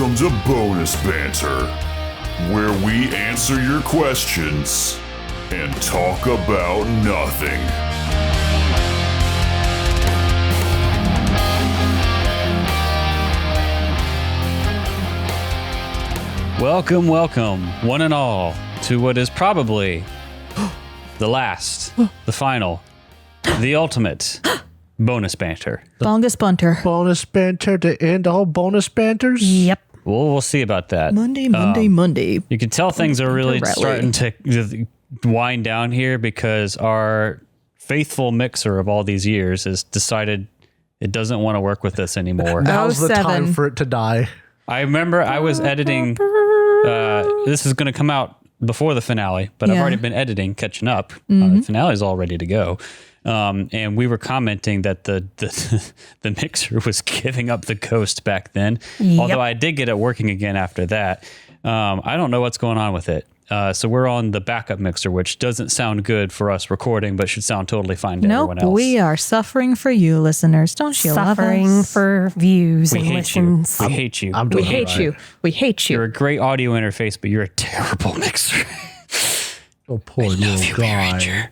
Welcome to Bonus Banter, where we answer your questions and talk about nothing. Welcome, one and all, to what is probably the last, the final, the ultimate bonus banter. Longest bunter. Bonus banter to end all bonus banters? Yep. Well, we'll see about that. Monday. You can tell things are really Rally. starting to wind down here because our faithful mixer of all these years has decided it doesn't want to work with us anymore. Now's the 07. time for it to die. I remember I was editing. This is going to come out before the finale, but I've Yeah. already been editing, catching up. The finale is all ready to go. And we were commenting that the mixer was giving up the ghost back then. Yep. Although I did get it working again after that. I don't know what's going on with it. So we're on the backup mixer, which doesn't sound good for us recording, but should sound totally fine to everyone else. We are suffering for you, listeners. Don't you Suffering love us? for views We and hate you. listens. We hate you. I'm We doing hate all right. you. We hate You're you. a great audio interface, but you're a terrible mixer. Oh, poor little guy.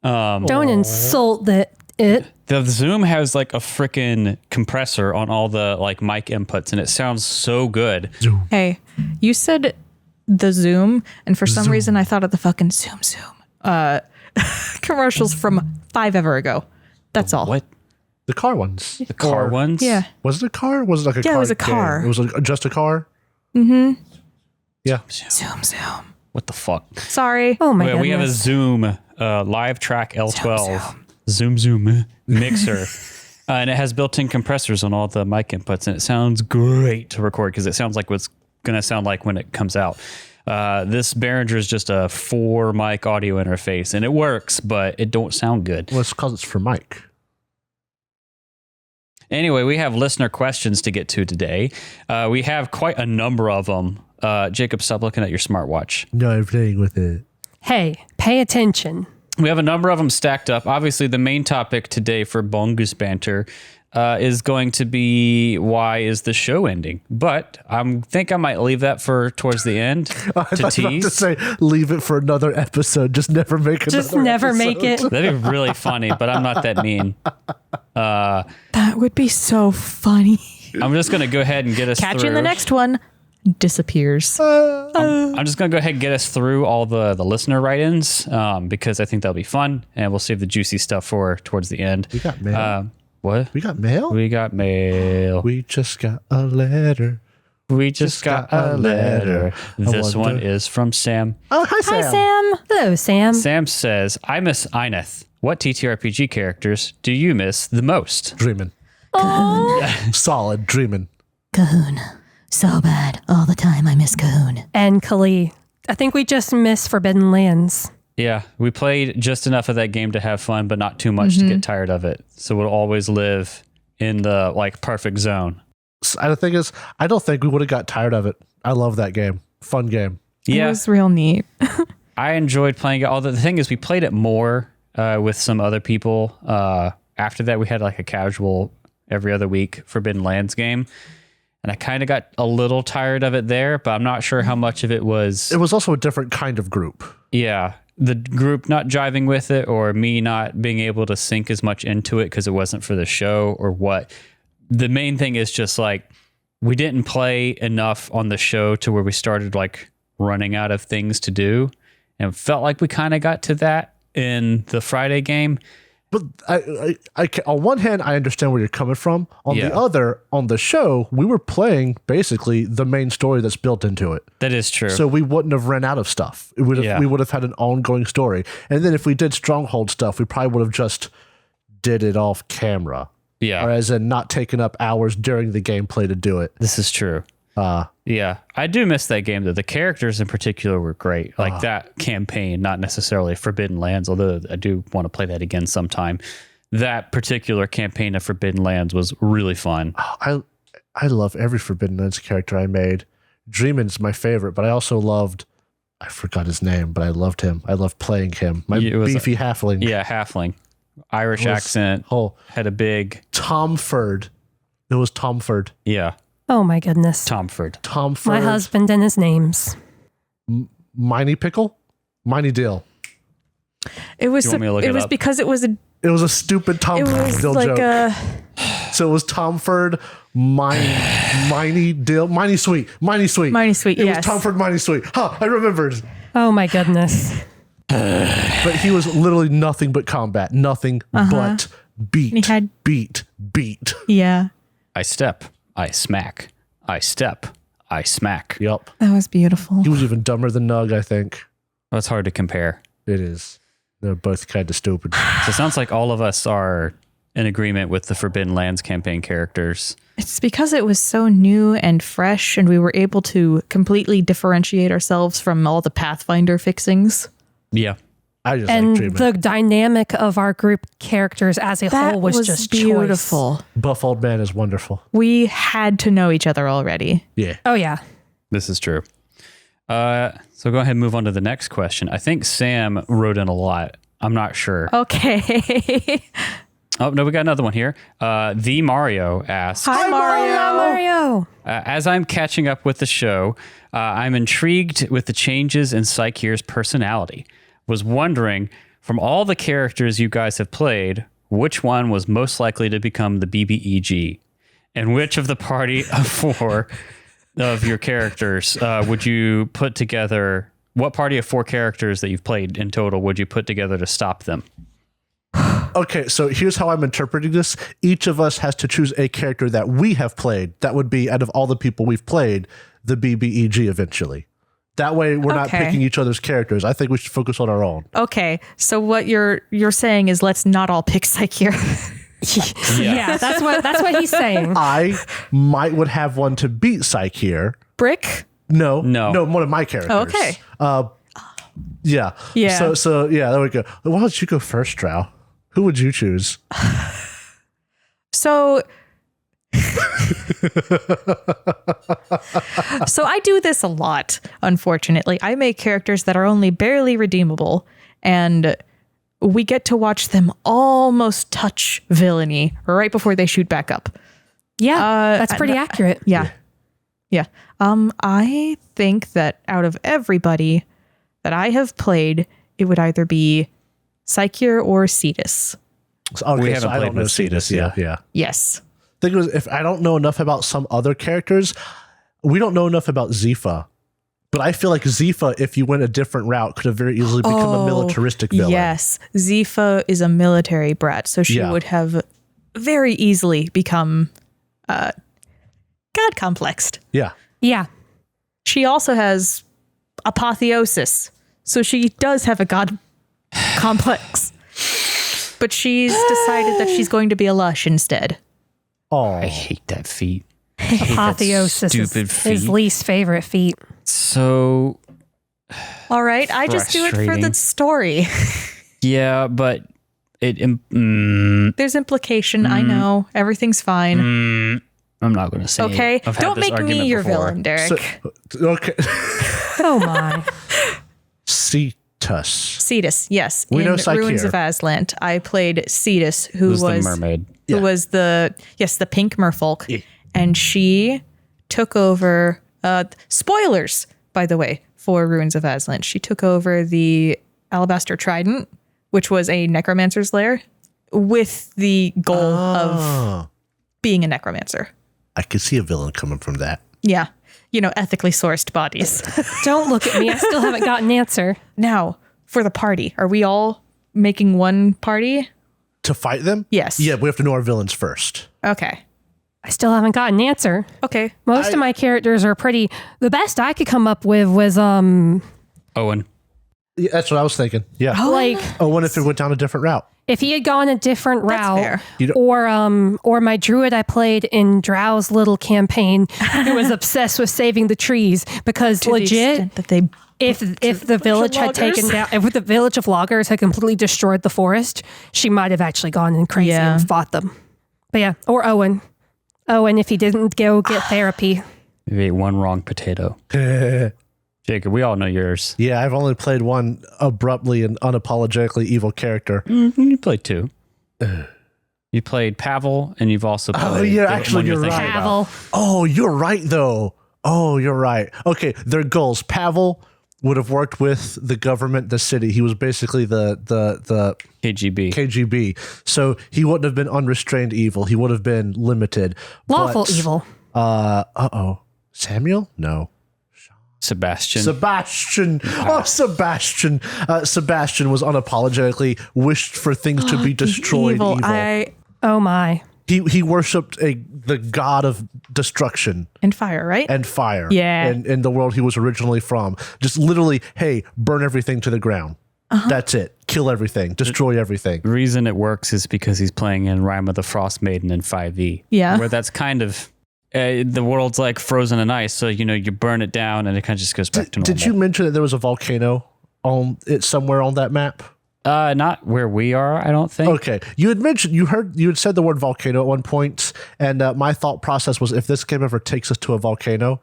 Don't insult it. The Zoom has like a freaking compressor on all the like mic inputs, and it sounds so good. Hey, you said the Zoom, and for some reason I thought of the fucking Zoom commercials from 5 ever ago. That's all. What? The car ones. The car ones? Yeah. Was it a car? Was it like a car? Yeah, it was a game? car. It was like just a car? Mm-hmm. Yeah. Zoom. What the fuck? Sorry. Oh my Yeah, we have a goodness. Zoom Live Track L12 Zoom mixer. And it has built-in compressors on all the mic inputs, and it sounds great to record because it sounds like what's going to sound like when it comes out. This Behringer is just a 4-mic audio interface, and it works, but it don't sound good. Well, it's because it's for Mike. Anyway, we have listener questions to get to today. We have quite a number of them. Jacob, stop looking at your smartwatch. No, I'm playing with it. Hey, pay attention. We have a number of them stacked up. Obviously, the main topic today for Bongus Banter is going to be why is the show ending? But I think I might leave that for towards the end to I thought you were about to tease. say, leave it for another episode. Just never make another Just never episode. make it. That'd be really funny, but I'm not that mean. That would be so funny. I'm just going to go ahead and get us Catch through. you in the next one. Disappears. I'm just going to go ahead and get us through all the listener write-ins because I think that'll be fun, and we'll save the juicy stuff for towards the end. We got mail. What? We got mail? We got mail. We just got a letter. We just got a letter. This one is from Sam. Oh, hi, Sam. Hi, Sam. Hello, Sam. Sam says, I miss Ineth. What TTRPG characters do you miss the most? Dreaming. Solid dreaming. Cahoon. So bad. All the time I miss Cahoon. And Kali. I think we just miss Forbidden Lands. Yeah, we played just enough of that game to have fun, but not too much to get tired of it. So we'll always live in the like perfect zone. And the thing is, I don't think we would have got tired of it. I love that game. Fun game. It Yeah, was real neat. I enjoyed playing it. Although the thing is, we played it more with some other people. After that, we had like a casual every other week Forbidden Lands game. And I kind of got a little tired of it there, but I'm not sure how much of it was. It was also a different kind of group. Yeah, the group not jiving with it or me not being able to sink as much into it because it wasn't for the show or what. The main thing is just like we didn't play enough on the show to where we started like running out of things to do, and it felt like we kind of got to that in the Friday game. But on one hand, I understand where you're coming from. On Yeah. the other, on the show, we were playing basically the main story that's built into it. That is true. So we wouldn't have ran out of stuff. It would have, Yeah. We would have had an ongoing story. And then if we did Stronghold stuff, we probably would have just did it off camera. yeah, Or as in not taking up hours during the gameplay to do it. this is true. Yeah, I do miss that game though. The characters in particular were great. Like that campaign, not necessarily Forbidden Lands, although I do want to play that again sometime. That particular campaign of Forbidden Lands was really fun. I love every Forbidden Lands character I made. Dreamin's my favorite, but I also loved, I forgot his name, but I loved him. I loved playing him. My It was beefy halfling. Yeah, halfling. Irish accent, Oh, had a big, Tomford. It was Tomford. yeah. Oh my goodness. Tomford. Tomford. My husband and his names. Miney Pickle? Miney Dill. It was You want me to look it up? because it was It was a stupid Tom it was Dill like joke. a So it was Tomford, Miney Dill, Miney Sweet. It yes. was Tomford, Miney Sweet. Huh, I remembered. Oh my goodness. But he was literally nothing but combat. Nothing but beat, And he had- beat. Yeah. I step, I smack. I step, I smack. Yup. That was beautiful. He was even dumber than Nug, I think. That's hard to compare. It is. They're both kind of stupid. So it sounds like all of us are in agreement with the Forbidden Lands campaign characters. It's because it was so new and fresh, and we were able to completely differentiate ourselves from all the Pathfinder fixings. Yeah. I just like And Dreamin'. the dynamic of our group characters as a That whole was just beautiful. choice. Buff Old Man is wonderful. We had to know each other already. Yeah. Oh yeah. This is true. So go ahead and move on to the next question. I think Sam wrote in a lot. I'm not sure. Okay. Oh, no, we got another one here. The Mario asks, Hi, Mario. Mario. as I'm catching up with the show, I'm intrigued with the changes in Psycheer's personality. Was wondering, from all the characters you guys have played, which one was most likely to become the BBEG? And which of the party of 4 of your characters would you put together? What party of 4 characters that you've played in total would you put together to stop them? Okay, so here's how I'm interpreting this. Each of us has to choose a character that we have played. That would be, out of all the people we've played, the BBEG eventually. That way, we're not Okay. picking each other's characters. I think we should focus on our own. Okay. So what you're saying is let's not all pick Psycheer. Yeah, that's what he's saying. I would have one to beat Psycheer. Brick? No, No. one of my characters. Oh, okay. Yeah. Yeah. So yeah, there we go. Why don't you go first, Drow? Who would you choose? So So I do this a lot, unfortunately. I make characters that are only barely redeemable, and we get to watch them almost touch villainy right before they shoot back up. Yeah, that's pretty accurate. Yeah. Yeah. I think that out of everybody that I have played, it would either be Psycheer or Cetus. Okay, We haven't I don't played know with Cetus. Cetus, Yeah. Yes. Thing is, if I don't know enough about some other characters, we don't know enough about Zifa. But I feel like Zifa, if you went a different route, could have very easily become a militaristic villain. Yes. Zifa is a military brat, so she Yeah. would have very easily become God complexed. Yeah. Yeah. She also has apotheosis, so she does have a God complex. But she's decided that she's going to be a lush instead. Oh, I hate that feat. I hate that Apotheosis is stupid his feat. least favorite feat. So All right, I just do it for Frustrating. the story. yeah, but it. There's implication. I know. Everything's fine. I'm not going to say. Okay? I've had Don't this make me argument your before. villain, Derek. okay. Oh my. Cetus. Cetus, yes. We in know Psycheer. Ruins of Aslant, I played Cetus, who Who's was the mermaid? who Yeah. was the pink merfolk, and she took over. Spoilers, by the way, for Ruins of Aslant. She took over the Alabaster Trident, which was a necromancer's lair, with the goal of being a necromancer. I could see a villain coming from that. Yeah, ethically sourced bodies. Don't look at me. I still haven't got an answer. Now, for the party, are we all making one party? To fight them? Yes. Yeah, we have to know our villains first. Okay. I still haven't got an answer. Okay. Most of my characters are pretty. The best I could come up with was Owen. Yeah, that's what I was thinking. Yeah. like Oh, what if it went down a different route? if he had gone a different route, fair. You don't- or my druid I played in Drow's little campaign who was obsessed with saving the trees because To the legit extent that they if the village had loggers. taken down if the village of loggers had completely destroyed the forest, she might have actually gone in crazy Yeah. and fought them. But yeah, or Owen. Owen if he didn't go get therapy. You ate one wrong potato. Jacob, we all know yours. Yeah, I've only played one abruptly and unapologetically evil character. You played 2. You played Pavel, and you've also played. Oh, yeah, the actually, one you're thinking right. about. Pavel. Oh, you're right, though. Oh, you're right. Okay, their goals. Pavel would have worked with the government, the city. He was basically the KGB. KGB. So he wouldn't have been unrestrained evil. He would have been limited. Lawful But, evil. Samuel? No. Sebastian. Sebastian. Oh, Sebastian. Sebastian was unapologetically wished for things to be destroyed evil. Oh my. He worshipped the god of destruction And fire, right? and fire. Yeah. In the world he was originally from. Just literally, hey, burn everything to the ground. That's it. Kill everything. Destroy everything. The reason it works is because he's playing in Rime of the Frost Maiden in 5e. Yeah. Where that's kind of the world's like frozen in ice, so you burn it down and it kind of just goes back to normal. Did you mention that there was a volcano on it somewhere on that map? Not where we are, I don't think. Okay, you had said the word volcano at one point, and my thought process was if this game ever takes us to a volcano,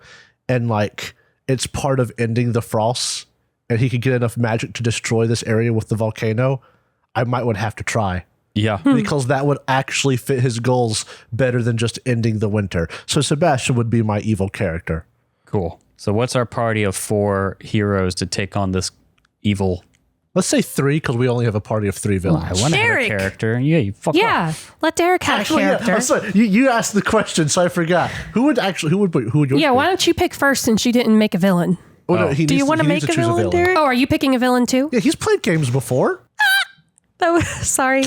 and like it's part of ending the frost, and he could get enough magic to destroy this area with the volcano, I would have to try. Yeah. Because that would actually fit his goals better than just ending the winter. So Sebastian would be my evil character. Cool. So what's our party of 4 heroes to take on this evil? Let's say 3 because we only have a party of 3 villains. I want to have a Derek. character. Yeah, you fuck Yeah. off. Let Derek have a character. I'm sorry, you asked the question, so I forgot. Who would yours Yeah, be? why don't you pick first since you didn't make a villain? Oh, no, he Do needs you want to he needs make a choose villain, Derek? Oh, are you picking a villain too? Yeah, he's played games before. That was sorry.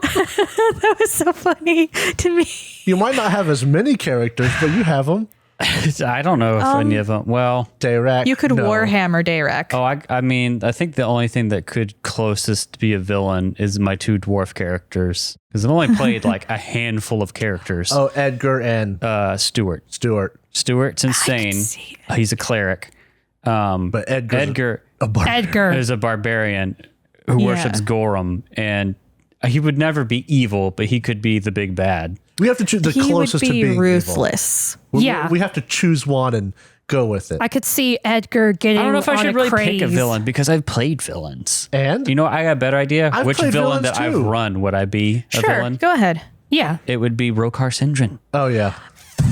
That was so funny to me. You might not have as many characters, but you have them. I don't know if any of them. Well, Dayrak. You could no. Warhammer Dayrak. oh, I mean, I think the only thing that could closest be a villain is my 2 dwarf characters. Because I've only played like a handful of characters. Oh, Edgar and Stuart. Stuart's insane. see He's a cleric. but Edgar Edgar. is a barbarian who Yeah. worships Gorham, and he would never be evil, but he could be the big bad. we have to choose the He would closest to be being ruthless. evil. Yeah. We have to choose one and go with it. I could see Edgar getting I don't know if I on should a really craze. pick a villain because I've played villains. And You know, I got a better idea. I've Which played villain villains that I've too. run would I be a Sure, villain? go ahead. Yeah. It would be Rokar Sindrin. oh yeah,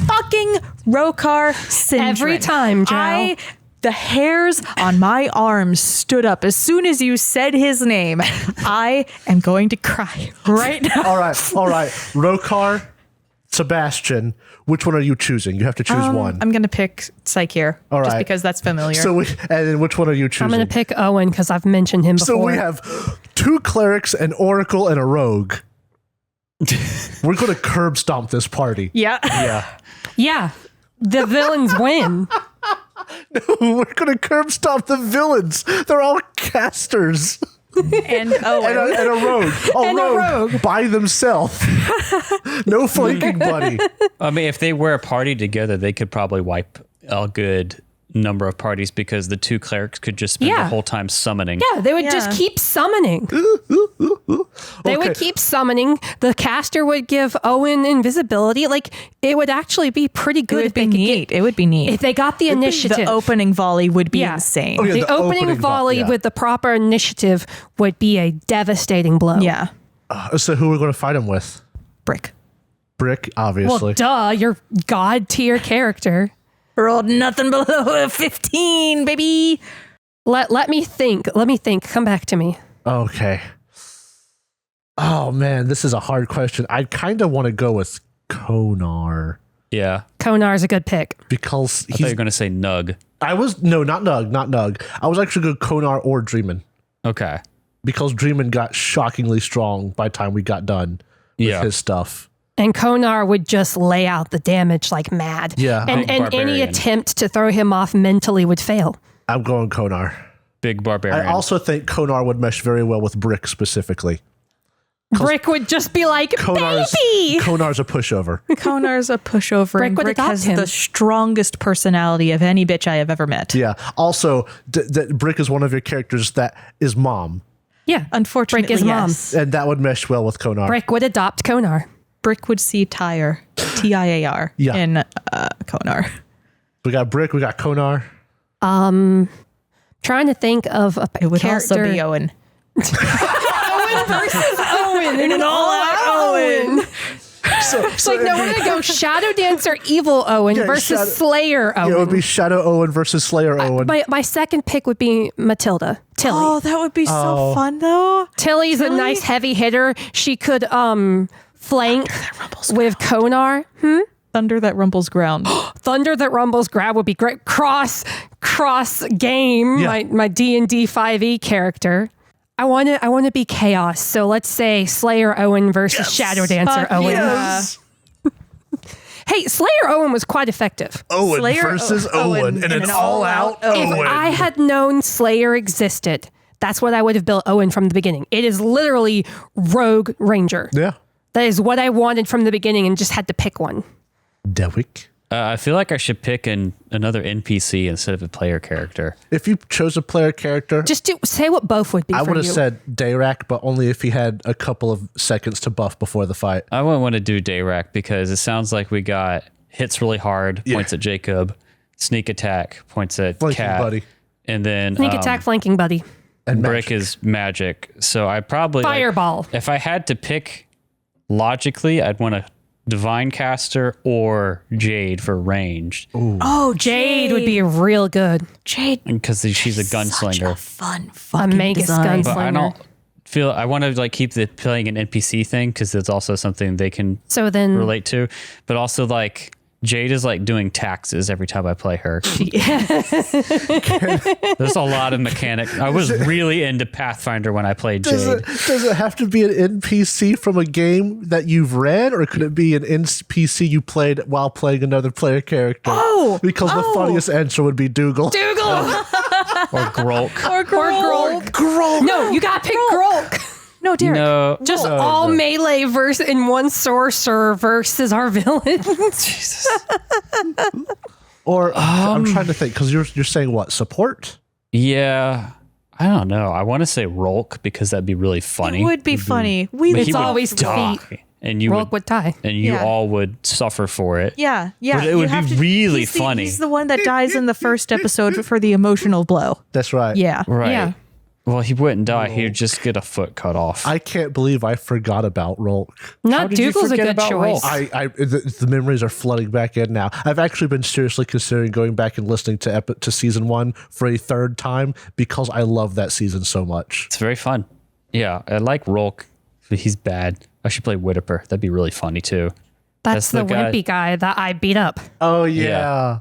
Fucking Rokar Sindrin. Every time, Drow. The hairs on my arms stood up as soon as you said his name. I am going to cry right now. all right. Rokar, Sebastian. Which one are you choosing? You have to choose one. I'm going to pick Psyche All just right. because that's familiar. So and then which one are you choosing? I'm going to pick Owen because I've mentioned him before. So we have 2 clerics, an oracle, and a rogue. We're going to curb stomp this party. yeah. Yeah. Yeah. The villains win. We're going to curb stomp the villains. They're all casters. And Owen. And a rogue. And a rogue. By themselves. No flanking buddy. I mean, if they were a party together, they could probably wipe a good number of parties because the 2 clerics could just spend Yeah. the whole time summoning. Yeah, they would just Yeah. keep summoning. They would keep summoning. The caster would give Owen invisibility. Like, it would actually be pretty It good would if be they could neat. get, It would be neat. if they got the initiative. The opening volley would be Yeah. insane. Oh, yeah, the opening volley yeah. with the proper initiative would be a devastating blow. Yeah. So who are we going to fight him with? Brick. Brick, obviously. Well, duh, your god tier character. Rolled nothing below a 15, baby. Let me think. Come back to me. Okay. Oh, man, this is a hard question. I kind of want to go with Konar Yeah. Konar's a good pick. because I thought you were going to say Nug. No, not Nug. I was actually going Konar or Dreamin' Okay. because Dreamin' got shockingly strong by the time we got done with Yeah. his stuff. And Konar would just lay out the damage like mad. Yeah. And any Barbarian. attempt to throw him off mentally would fail. I'm going Konar. Big barbarian. I also think Konar would mesh very well with Brick specifically. Brick would just be like, baby! Konar's a pushover. Konar's a pushover. Brick and would Brick adopt has him. the strongest personality of any bitch I have ever met. Yeah. Also, Brick is one of your characters that is mom, Yeah. Unfortunately, Brick is mom. yes. and that would mesh well with Konar. Brick would adopt Konar. Brick would see Tyre, Tiar, Yeah. in Konar. We got Brick. We got Konar. Trying to think of a It would character. also be Owen. Owen versus Owen. Owen and an all-out Owen. It's like, no, we're going to go Shadow Dancer Evil Owen versus Slayer Owen. Yeah, it would be Shadow Owen versus Slayer Owen. My second pick would be Matilda. Tilly. Oh, that would be so fun, though. Tilly's a nice heavy hitter. She could flank with Konar. Thunder that rumbles ground. Thunder that rumbles ground would be great. Cross game. Yeah. My D&D 5e character. I want to be chaos. So let's say Slayer Owen versus Shadow Dancer Owen. Yes. Hey, Slayer Owen was quite effective. Owen Slayer versus Owen in an all-out If Owen. I had known Slayer existed, that's what I would have built Owen from the beginning. It is literally Rogue Ranger. Yeah. That is what I wanted from the beginning and just had to pick one. Dewick. I feel like I should pick another NPC instead of a player character. If you chose a player character, Just say what both would be I for would have you. said Dayrak, but only if he had a couple of seconds to buff before the fight. I wouldn't want to do Dayrak because it sounds like we got hits really hard, points at Jacob, sneak attack, points at Flanking Cat, buddy. and then Sneak attack flanking buddy. And Brick is magic. So I probably Fireball. if I had to pick logically, I'd want a Divine Caster or Jade for ranged Oh, Jade would be real good. Jade. because she's a Such a gunslinger. fun A fucking Magus design. But I gunslinger. don't feel I want to like keep the playing an NPC thing because it's also something they can So then relate to. But also like Jade is like doing taxes every time I play her. There's a lot of mechanic. I was really into Pathfinder when I played Jade. Does it have to be an NPC from a game that you've read, or could it be an NPC you played while playing another player character? Because the funniest answer would be Dougal. Dougal Or Grolk. Or Grolk. No, you gotta pick Grolk. No, Derek. No. Just all melee versus in one sorcerer versus our villain. Or I'm trying to think, because you're saying what, support? Yeah. I don't know. I want to say Rolk because that'd be really funny. It would be funny. We But would he would always die, defeat. and you Rolk would die. and you Yeah. all would suffer for it. Yeah. But it you would have be to- really he's funny. He's the one that dies in the first episode for the emotional blow. That's right. Yeah. Right. Yeah. Well, he wouldn't die. He would just get a foot cut off. I can't believe I forgot about Rolk. Not did you Dougal's a forget good about choice. Rolk? The memories are flooding back in now. I've actually been seriously considering going back and listening to season 1 for a third time because I love that season so much. It's very fun. Yeah, I like Rolk, but he's bad. I should play Whitaper. That'd be really funny too. That's the guy- wimpy guy that I beat up. Oh yeah.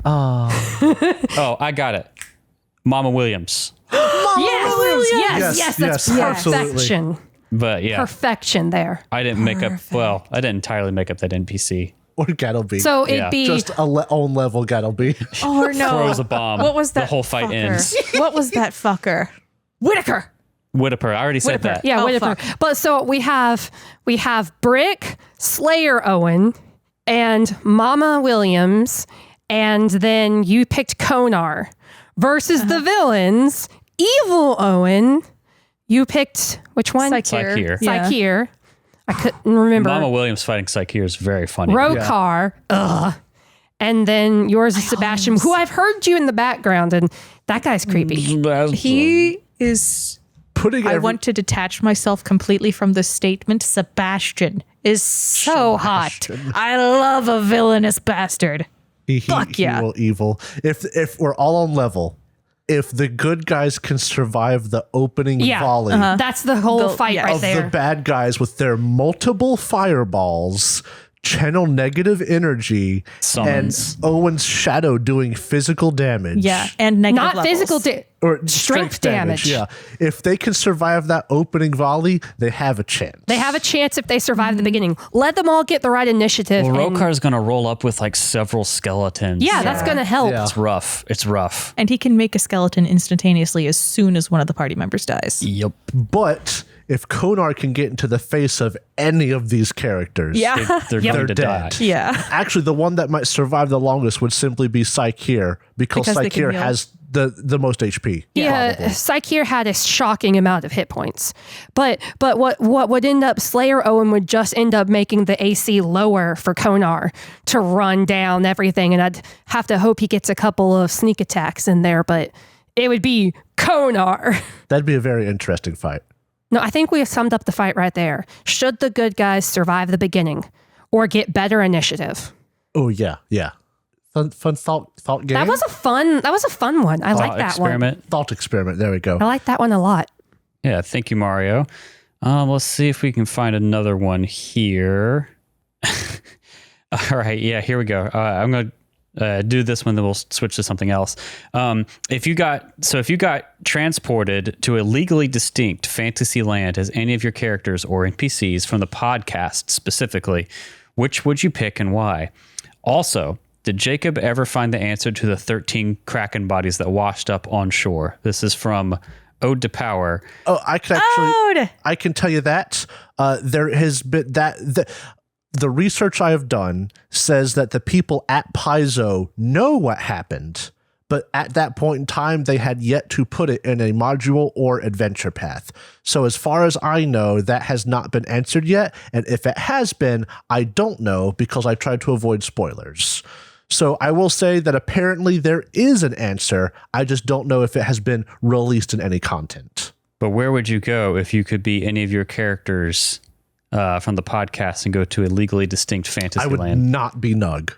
Oh, I got it. Mama Williams. Yes, that's absolutely. perfection. But yeah, Perfection there. I didn't make up. Well, I didn't entirely make up that NPC. Or Gattleby. So it'd Yeah. be just own level Gattleby. Or no. Throws a bomb. What was that? The whole fight fucker? ends. What was that fucker? Whitaker. Whitaper. I already said that. yeah, Oh, Whitaper. fuck. But so we have Brick, Slayer Owen, and Mama Williams, and then you picked Konar versus the villains, Evil Owen. You picked which one? Saikir. Yeah. Saikir. I couldn't remember. Mama Williams fighting Saikir is very funny. Rokar. Ugh. And then yours is Sebastian, who I've heard you in the background, and that guy's creepy. He is. Putting I want to detach myself completely from this statement. Sebastian is so hot. I love a villainous bastard. Fuck yeah. Evil. If we're all on level, if the good guys can survive the opening Yeah. volley That's the whole fight yeah. right of there. the bad guys with their multiple fireballs, channel negative energy, Summons. and Owen's shadow doing physical damage. Yeah, and negative Not levels. physical Or strength damage. Yeah. If they can survive that opening volley, they have a chance. They have a chance if they survive the beginning. Let them all get the right initiative. Well, and- Rokar's gonna roll up with like several skeletons. yeah, that's going to help. Yeah. It's rough. It's rough. And he can make a skeleton instantaneously as soon as one of the party members dies. Yep. But if Konar can get into the face of any of these characters, They're going to die. dead. Yeah. Actually, the one that might survive the longest would simply be Saikir because Because they can Saikir heal. has the most HP. Yeah, probably. Saikir had a shocking amount of hit points. But what would end up, Slayer Owen would just end up making the AC lower for Konar to run down everything. And I'd have to hope he gets a couple of sneak attacks in there, but it would be Konar. That'd be a very interesting fight. No, I think we have summed up the fight right there. Should the good guys survive the beginning or get better initiative? Oh yeah. Fun thought game. That was a fun one. I like that experiment. Thought experiment. There we go. one. I like that one a lot. Yeah, thank you, Mario. Let's see if we can find another one here. All right, yeah, here we go. I'm going to do this one, then we'll switch to something else. If you got transported to a legally distinct fantasy land as any of your characters or NPCs from the podcast specifically, which would you pick and why? Also, did Jacob ever find the answer to the 13 Kraken bodies that washed up on shore? This is from Ode to Power. Oh, I can tell you that there has been the research I have done says that the people at Paizo know what happened, but at that point in time, they had yet to put it in a module or adventure path. So as far as I know, that has not been answered yet. And if it has been, I don't know because I tried to avoid spoilers. So I will say that apparently there is an answer. I just don't know if it has been released in any content. But where would you go if you could be any of your characters from the podcast and go to a legally distinct fantasy land? I would not be Nug.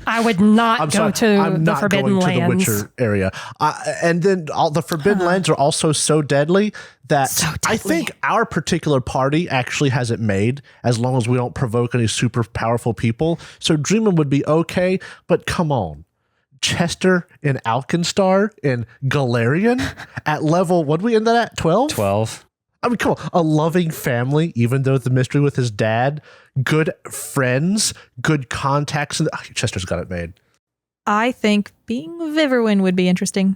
I would not go to the Forbidden Lands. To the Witcher area. And then all the Forbidden Lands are also so deadly that I think our particular party actually has it made as long as we don't provoke any super powerful people. So Dreamin' would be okay, but come on. Chester and Alkenstar and Galarian at level, what did we end that at? 12? 12. I mean, come on. A loving family, even though the mystery with his dad, good friends, good contacts. And Chester's got it made. I think being Viverwin would be interesting.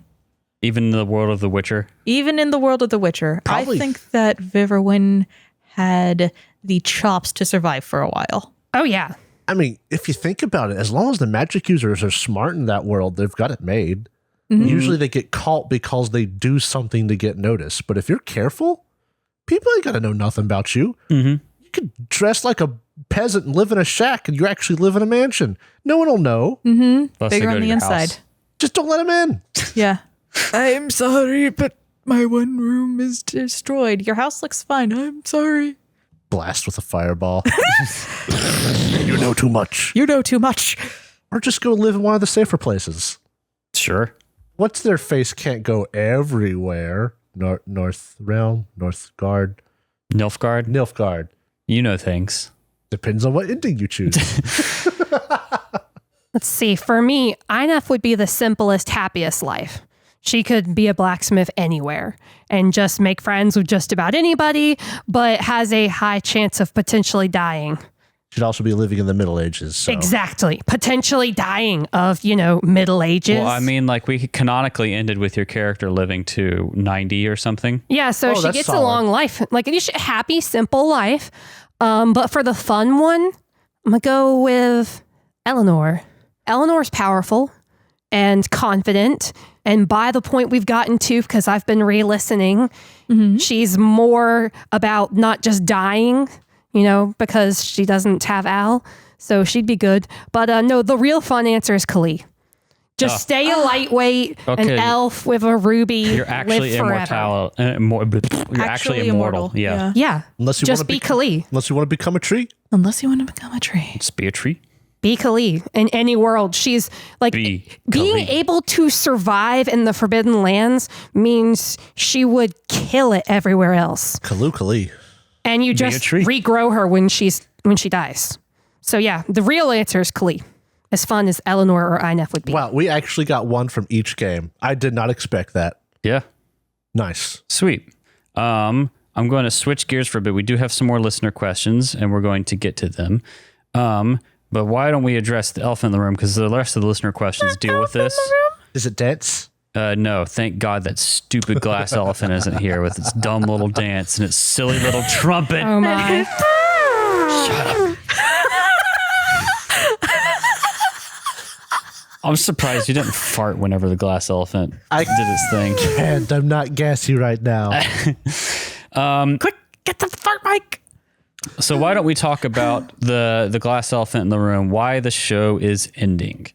Even in the world of The Witcher? Even in the world of The Witcher. Probably. I think that Viverwin had the chops to survive for a while. Oh, yeah. I mean, if you think about it, as long as the magic users are smart in that world, they've got it made. Mm-hmm. Usually they get caught because they do something to get noticed. But if you're careful, people ain't got to know nothing about you. Mm-hmm. You could dress like a peasant and live in a shack and you actually live in a mansion. No one will know. Mm-hmm. Bigger on the inside. House. Just don't let them in. Yeah. I'm sorry, but my one room is destroyed. Your house looks fine. I'm sorry. Blast with a fireball. You know too much. You know too much. Or just go live in one of the safer places. Sure. What's their face can't go everywhere. North Realm, Northgard. Nilfgaard. You know things. Depends on what ending you choose. Let's see. For me, Einef would be the simplest, happiest life. She could be a blacksmith anywhere and just make friends with just about anybody, but has a high chance of potentially dying. She'd also be living in the Middle Ages. So. Exactly. Potentially dying of, Middle Ages. Well, I mean, like we canonically ended with your character living to 90 or something. Yeah, so she gets solid. A long life. Like a happy, simple life. But for the fun one, I'm going to go with Eleanor. Eleanor's powerful and confident. And by the point we've gotten to, because I've been re-listening, she's more about not just dying, because she doesn't have Al. So she'd be good. But no, the real fun answer is Kali. Just stay a lightweight, an elf with a ruby. You're actually immortal. You're actually immortal. Yeah. Yeah. Unless you just be Kali. Unless you want to become a tree. Unless you want to become a tree. Just be a tree. Be Kali in any world. She's like being able to survive in the Forbidden Lands means she would kill it everywhere else. Kali. And you just regrow her when she dies. So yeah, the real answer is Kali. As fun as Eleanor or Einef would be. Wow, we actually got one from each game. I did not expect that. Yeah. Nice. Sweet. I'm going to switch gears for a bit. We do have some more listener questions, and we're going to get to them. But why don't we address the elephant in the room? Because the rest of the listener questions deal with this. Is it dance? No, thank God that stupid glass elephant isn't here with its dumb little dance and its silly little trumpet. Oh my. Shut up. I'm surprised you didn't fart whenever the glass elephant did its thing. And I'm not gassy right now. Quick, get the fart mic. So why don't we talk about the glass elephant in the room, why the show is ending.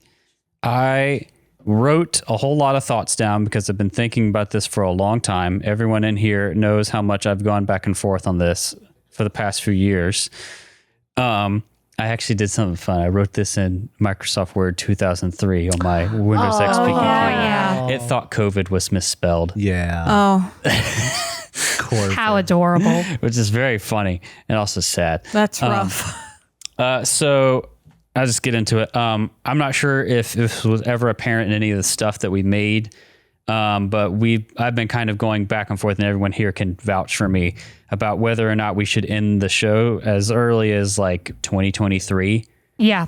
I wrote a whole lot of thoughts down because I've been thinking about this for a long time. Everyone in here knows how much I've gone back and forth on this for the past few years. I actually did something fun. I wrote this in Microsoft Word 2003 on my Windows XP computer. yeah. It thought COVID was misspelled, Yeah. Oh, How adorable. which is very funny and also sad. that's rough. So I'll just get into it. I'm not sure if this was ever apparent in any of the stuff that we made, but I've been kind of going back and forth, and everyone here can vouch for me about whether or not we should end the show as early as like 2023. Yeah.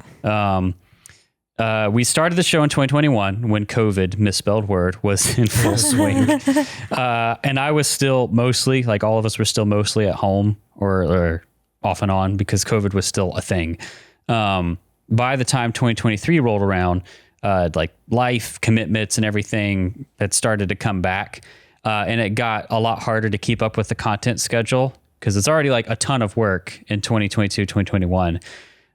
We started the show in 2021 when COVID, misspelled word, was in full swing. And I was still mostly, like all of us were still mostly at home or off and on because COVID was still a thing. By the time 2023 rolled around, like life commitments and everything had started to come back. And it got a lot harder to keep up with the content schedule because it's already like a ton of work in 2022, 2021.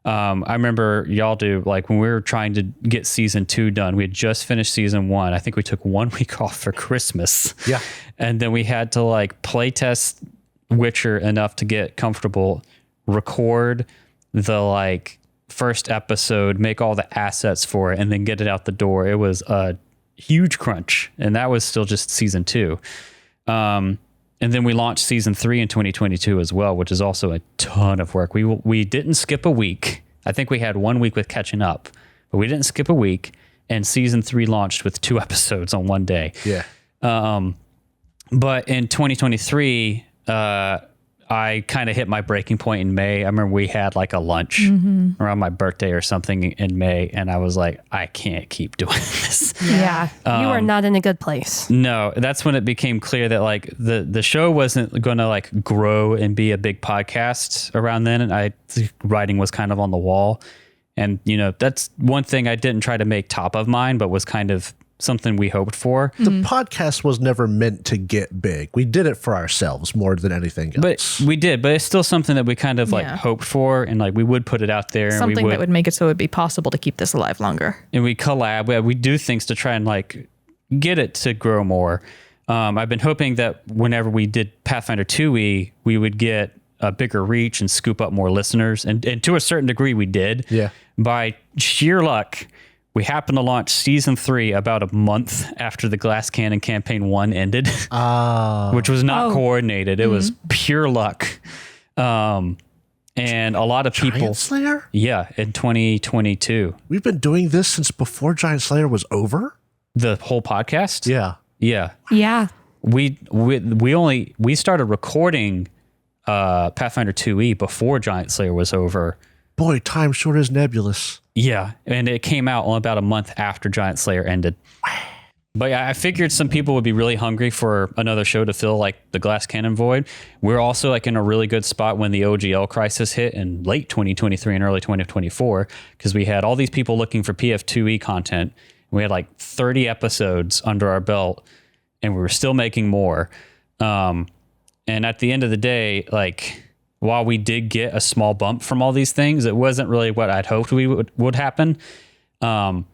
I remember y'all do, like when we were trying to get season 2 done, we had just finished season 1. I think we took 1 week off for Christmas. Yeah. And then we had to like play test Witcher enough to get comfortable, record the like first episode, make all the assets for it, and then get it out the door. It was a huge crunch. And that was still just season 2. And then we launched season 3 in 2022 as well, which is also a ton of work. We didn't skip a week. I think we had 1 week with catching up, but we didn't skip a week. And season 3 launched with 2 episodes on one day. Yeah. But in 2023, I kind of hit my breaking point in May. I remember we had like a lunch around my birthday or something in May, and I was like, I can't keep doing this. Yeah. You are not in a good place. No, that's when it became clear that like the show wasn't going to like grow and be a big podcast around then. And the writing was kind of on the wall. And, you know, that's one thing I didn't try to make top of mind, but was kind of something we hoped for. The podcast was never meant to get big. We did it for ourselves more than anything else. But we did, but it's still something that we kind of like hoped for, and like we would put it out there. Something and that would make it so it would be possible to keep this alive longer. And we collab. We do things to try and like get it to grow more. I've been hoping that whenever we did Pathfinder 2e, we would get a bigger reach and scoop up more listeners. And to a certain degree, we did. Yeah. By sheer luck, we happened to launch season 3 about a month after the Glass Cannon campaign 1 ended, which was not coordinated. It was pure luck. And a lot of people. Giant Slayer? Yeah, in 2022. We've been doing this since before Giant Slayer was over? The whole podcast? Yeah. Yeah. Yeah. We started recording Pathfinder 2e before Giant Slayer was over. Boy, time sure is nebulous. Yeah, and it came out only about a month after Giant Slayer ended. But yeah, I figured some people would be really hungry for another show to fill like the Glass Cannon void. We're also like in a really good spot when the OGL crisis hit in late 2023 and early 2024, because we had all these people looking for PF2E content. We had like 30 episodes under our belt, and we were still making more. And at the end of the day, like, while we did get a small bump from all these things, it wasn't really what I'd hoped would happen. And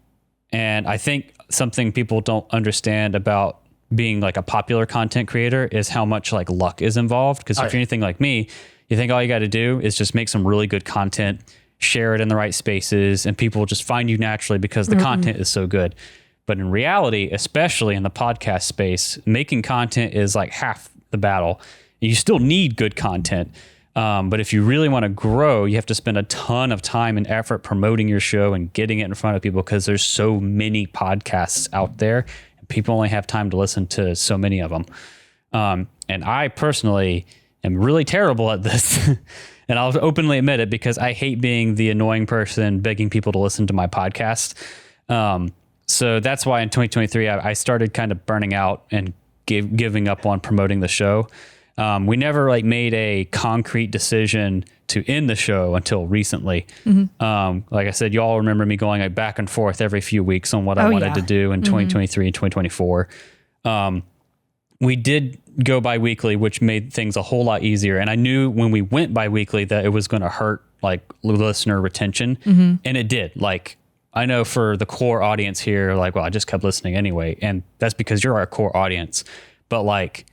I think something people don't understand about being like a popular content creator is how much like luck is involved. Because if you're anything like me, you think all you got to do is just make some really good content, share it in the right spaces, and people will just find you naturally because the content is so good. But in reality, especially in the podcast space, making content is like half the battle. You still need good content. But if you really want to grow, you have to spend a ton of time and effort promoting your show and getting it in front of people because there's so many podcasts out there and people only have time to listen to so many of them. And I personally am really terrible at this. And I'll openly admit it because I hate being the annoying person begging people to listen to my podcast. So that's why in 2023, I started kind of burning out and giving up on promoting the show. We never like made a concrete decision to end the show until recently. Like I said, you all remember me going like back and forth every few weeks on what I wanted to do in 2023 and 2024. We did go bi-weekly, which made things a whole lot easier. And I knew when we went bi-weekly that it was going to hurt like listener retention. And it did. Like I know for the core audience here, like, well, I just kept listening anyway. And that's because you're our core audience. But like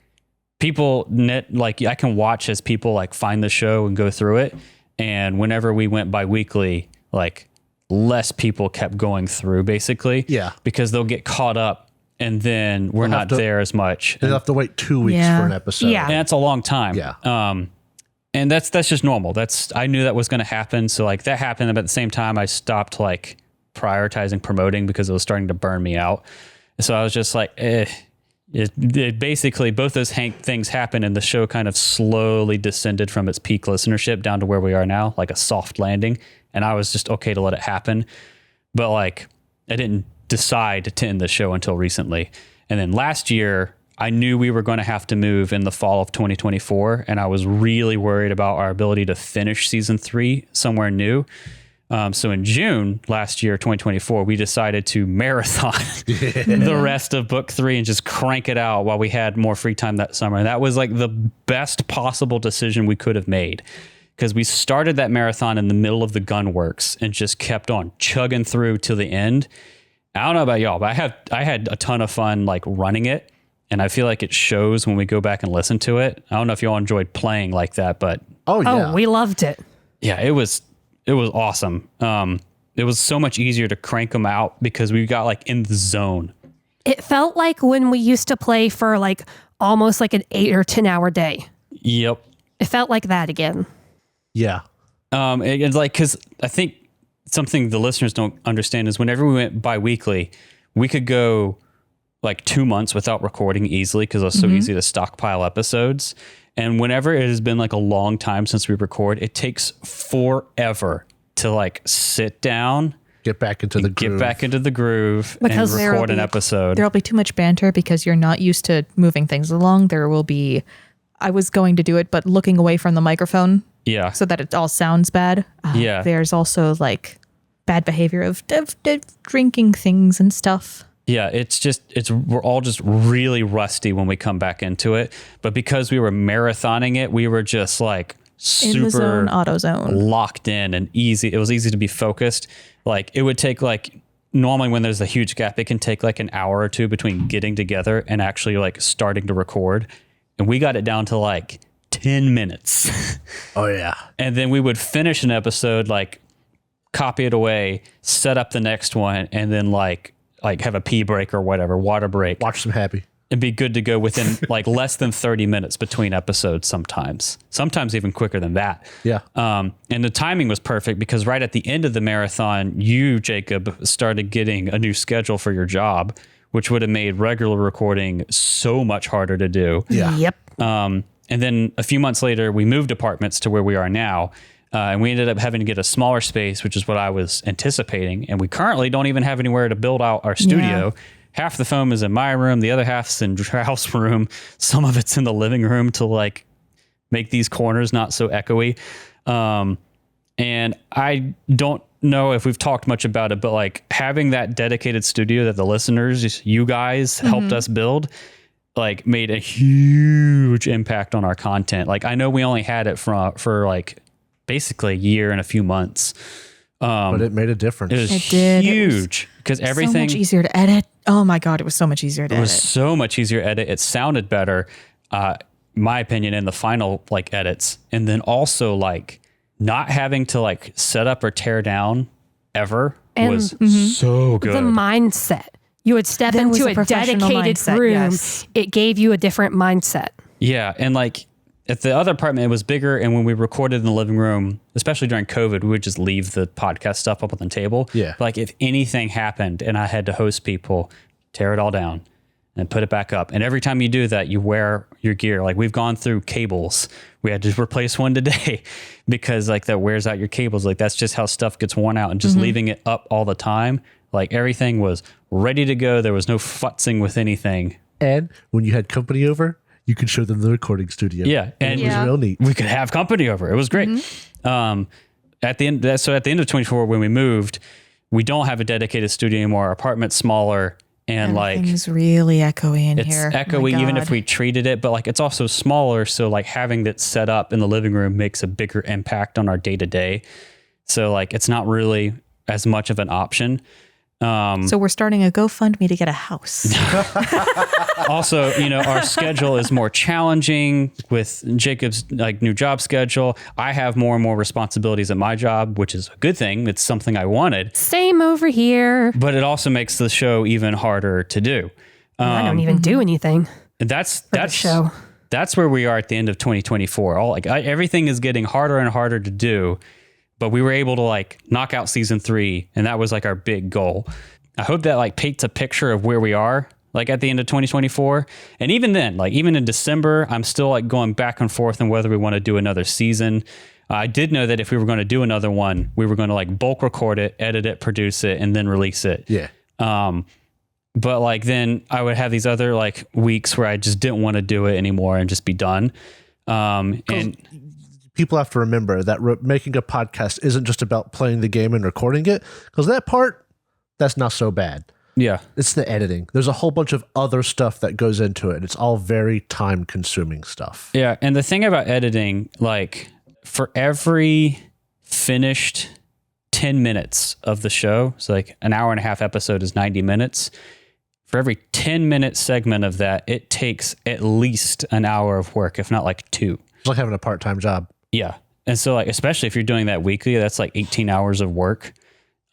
people, like I can watch as people like find the show and go through it. And whenever we went bi-weekly, like less people kept going through basically. Yeah. Because they'll get caught up and then we're not there as much. They'll have to wait 2 weeks for an episode. Yeah. And that's a long time. Yeah. And that's just normal. I knew that was going to happen. So like that happened, but at the same time I stopped like prioritizing promoting because it was starting to burn me out. So I was just like, It basically both those things happened and the show kind of slowly descended from its peak listenership down to where we are now, like a soft landing. And I was just okay to let it happen. But like I didn't decide to end the show until recently. And then last year I knew we were going to have to move in the fall of 2024. And I was really worried about our ability to finish season 3 somewhere new. So in June last year, 2024, we decided to marathon the rest of book 3 and just crank it out while we had more free time that summer. And that was like the best possible decision we could have made because we started that marathon in the middle of the gunworks and just kept on chugging through till the end. I don't know about y'all, but I had a ton of fun like running it. And I feel like it shows when we go back and listen to it. I don't know if y'all enjoyed playing like that, but Oh, we loved it. yeah, it was awesome. It was so much easier to crank them out because we got like in the zone. It felt like when we used to play for like almost like an 8 or 10 hour day. Yep. It felt like that again. Yeah. It's like, cause I think something the listeners don't understand is whenever we went bi-weekly, we could go like 2 months without recording easily because it was so easy to stockpile episodes. And whenever it has been like a long time since we record, it takes forever to like sit down, Get back into the groove Because and record an episode. There'll be too much banter because you're not used to moving things along. There will be, I was going to do it, but looking away from the microphone Yeah. so that it all sounds bad. Yeah. There's also like bad behavior of drinking things and stuff. Yeah, we're all just really rusty when we come back into it. But because we were marathoning it, we were just like super In the zone, auto zone. locked in and easy. It was easy to be focused. Like it would take like, normally when there's a huge gap, it can take like an hour or two between getting together and actually like starting to record. And we got it down to like 10 minutes. Oh, yeah. And then we would finish an episode, like copy it away, set up the next one, and then like have a pee break or whatever, water break. Watch some Happy. And be good to go within like less than 30 minutes between episodes sometimes even quicker than that. Yeah. And the timing was perfect because right at the end of the marathon, you, Jacob, started getting a new schedule for your job, which would have made regular recording so much harder to do. Yeah. Yep. And then a few months later, we moved apartments to where we are now. And we ended up having to get a smaller space, which is what I was anticipating. And we currently don't even have anywhere to build out our studio. Yeah. Half the foam is in my room. The other half's in Drow's room. Some of it's in the living room to like make these corners not so echoey. And I don't know if we've talked much about it, but like having that dedicated studio that the listeners, you guys helped us build, like made a huge impact on our content. Like I know we only had it for like basically a year and a few months. But it made a difference. It was It did. It was huge because everything so much easier to edit. Oh my God, it was so much easier to it was edit. so much easier to edit. It sounded better, my opinion, in the final like edits. And then also like not having to like set up or tear down ever And was so good. The mindset. You would step There was into a a professional dedicated mindset, room. yes. It gave you a different mindset. Yeah, and like at the other apartment, it was bigger, and when we recorded in the living room, especially during COVID, we would just leave the podcast stuff up on the table. Yeah. Like if anything happened and I had to host people, tear it all down and put it back up. And every time you do that, you wear your gear. Like we've gone through cables. We had to replace one today because like that wears out your cables. Like that's just how stuff gets worn out, and just leaving it up all the time. Like everything was ready to go. There was no futzing with anything. And when you had company over, you could show them the recording studio. Yeah, and It was real neat. we could have company over. It was great. At the end of 24, when we moved, we don't have a dedicated studio anymore. Our apartment's smaller, and like Everything's really echoey in it's here. echoey My even God. if we treated it, but like it's also smaller. So like having that set up in the living room makes a bigger impact on our day to day. So like it's not really as much of an option. So we're starting a GoFundMe to get a house. Also, our schedule is more challenging with Jacob's new job schedule. I have more and more responsibilities at my job, which is a good thing. It's something I wanted. Same over here. But it also makes the show even harder to do. I don't even do anything. That's show. That's where we are at the end of 2024. Everything is getting harder and harder to do. But we were able to knock out season 3, and that was our big goal. I hope that paints a picture of where we are at the end of 2024. And even then, even in December, I'm still going back and forth on whether we want to do another season. I did know that if we were going to do another one, we were going to bulk record it, edit it, produce it, and then release it. Yeah. But then I would have these other weeks where I just didn't want to do it anymore and just be done. And people have to remember that making a podcast isn't just about playing the game and recording it, because that part, that's not so bad. yeah, It's the editing. There's a whole bunch of other stuff that goes into it. It's all very time consuming stuff. yeah. And the thing about editing, for every finished 10 minutes of the show, so an hour and a half episode is 90 minutes. For every 10-minute segment of that, it takes at least an hour of work, if not 2. It's like having a part-time job. Yeah. And so especially if you're doing that weekly, that's 18 hours of work.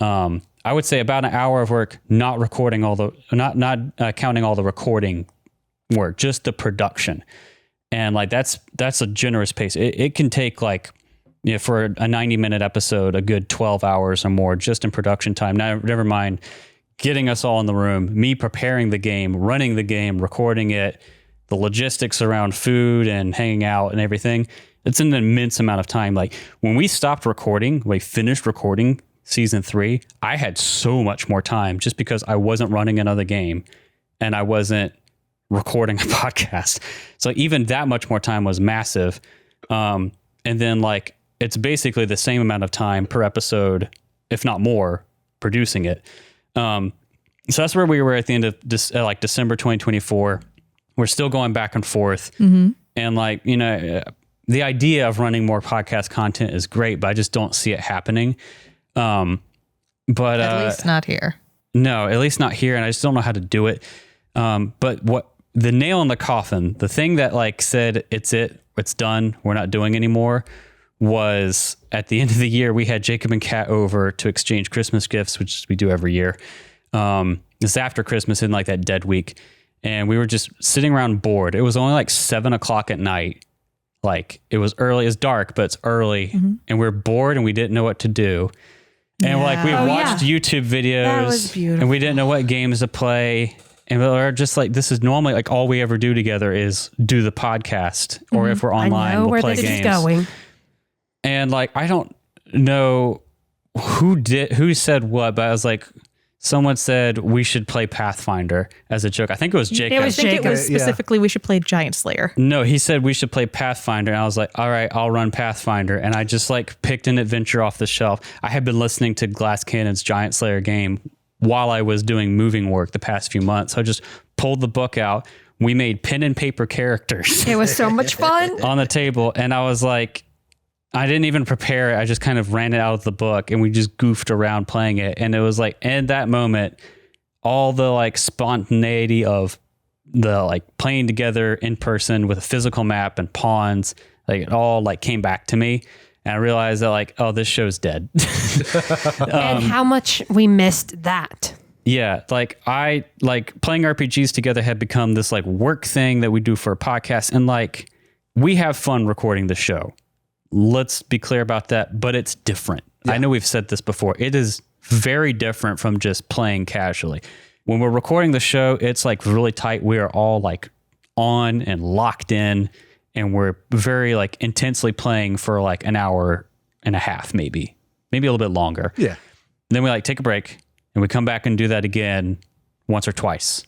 I would say about an hour of work, not recording not counting all the recording work, just the production. And that's a generous pace. It can take for a 90-minute episode, a good 12 hours or more just in production time. Now, never mind getting us all in the room, me preparing the game, running the game, recording it, the logistics around food and hanging out and everything. It's an immense amount of time. When we stopped recording, we finished recording season 3, I had so much more time just because I wasn't running another game and I wasn't recording a podcast. So even that much more time was massive. And then it's basically the same amount of time per episode, if not more, producing it. So that's where we were at the end of December 2024. We're still going back and forth. Mm-hmm. And the idea of running more podcast content is great, but I just don't see it happening. But At least not here. No, at least not here. And I just don't know how to do it. But what the nail in the coffin, the thing that said, it's done, we're not doing anymore, was at the end of the year, we had Jacob and Kat over to exchange Christmas gifts, which we do every year. It's after Christmas in that dead week. And we were just sitting around bored. It was only 7:00 at night. It was early, it's dark, but it's early. Mm-hmm. And we were bored and we didn't know what to do. And we watched YouTube videos. That was beautiful. And we didn't know what games to play. And we were just this is normally all we ever do together is do the podcast. Or Mm-hmm. if we're online, we'll play games. This is going. And I don't know who said what, but I was someone said we should play Pathfinder as a joke. I think it was Jacob. I think it was specifically we should play Giant Slayer. No, he said we should play Pathfinder. And I was like, all right, I'll run Pathfinder. And I just picked an adventure off the shelf. I had been listening to Glass Cannon's Giant Slayer game while I was doing moving work the past few months. So I just pulled the book out. We made pen and paper characters It was so much fun. on the table. And I was I didn't even prepare it. I just kind of ran it out of the book and we just goofed around playing it. And it was in that moment, all the spontaneity of the playing together in person with a physical map and pawns, it all came back to me. And I realized that oh, this show's dead. And how much we missed that. Yeah. I playing RPGs together had become this work thing that we do for a podcast. And we have fun recording the show. Let's be clear about that, but it's different. Yeah. I know we've said this before. It is very different from just playing casually. When we're recording the show, it's really tight. We are all on and locked in, and we're very intensely playing for an hour and a half, maybe a little bit longer. Yeah. And then we take a break and we come back and do that again once or twice.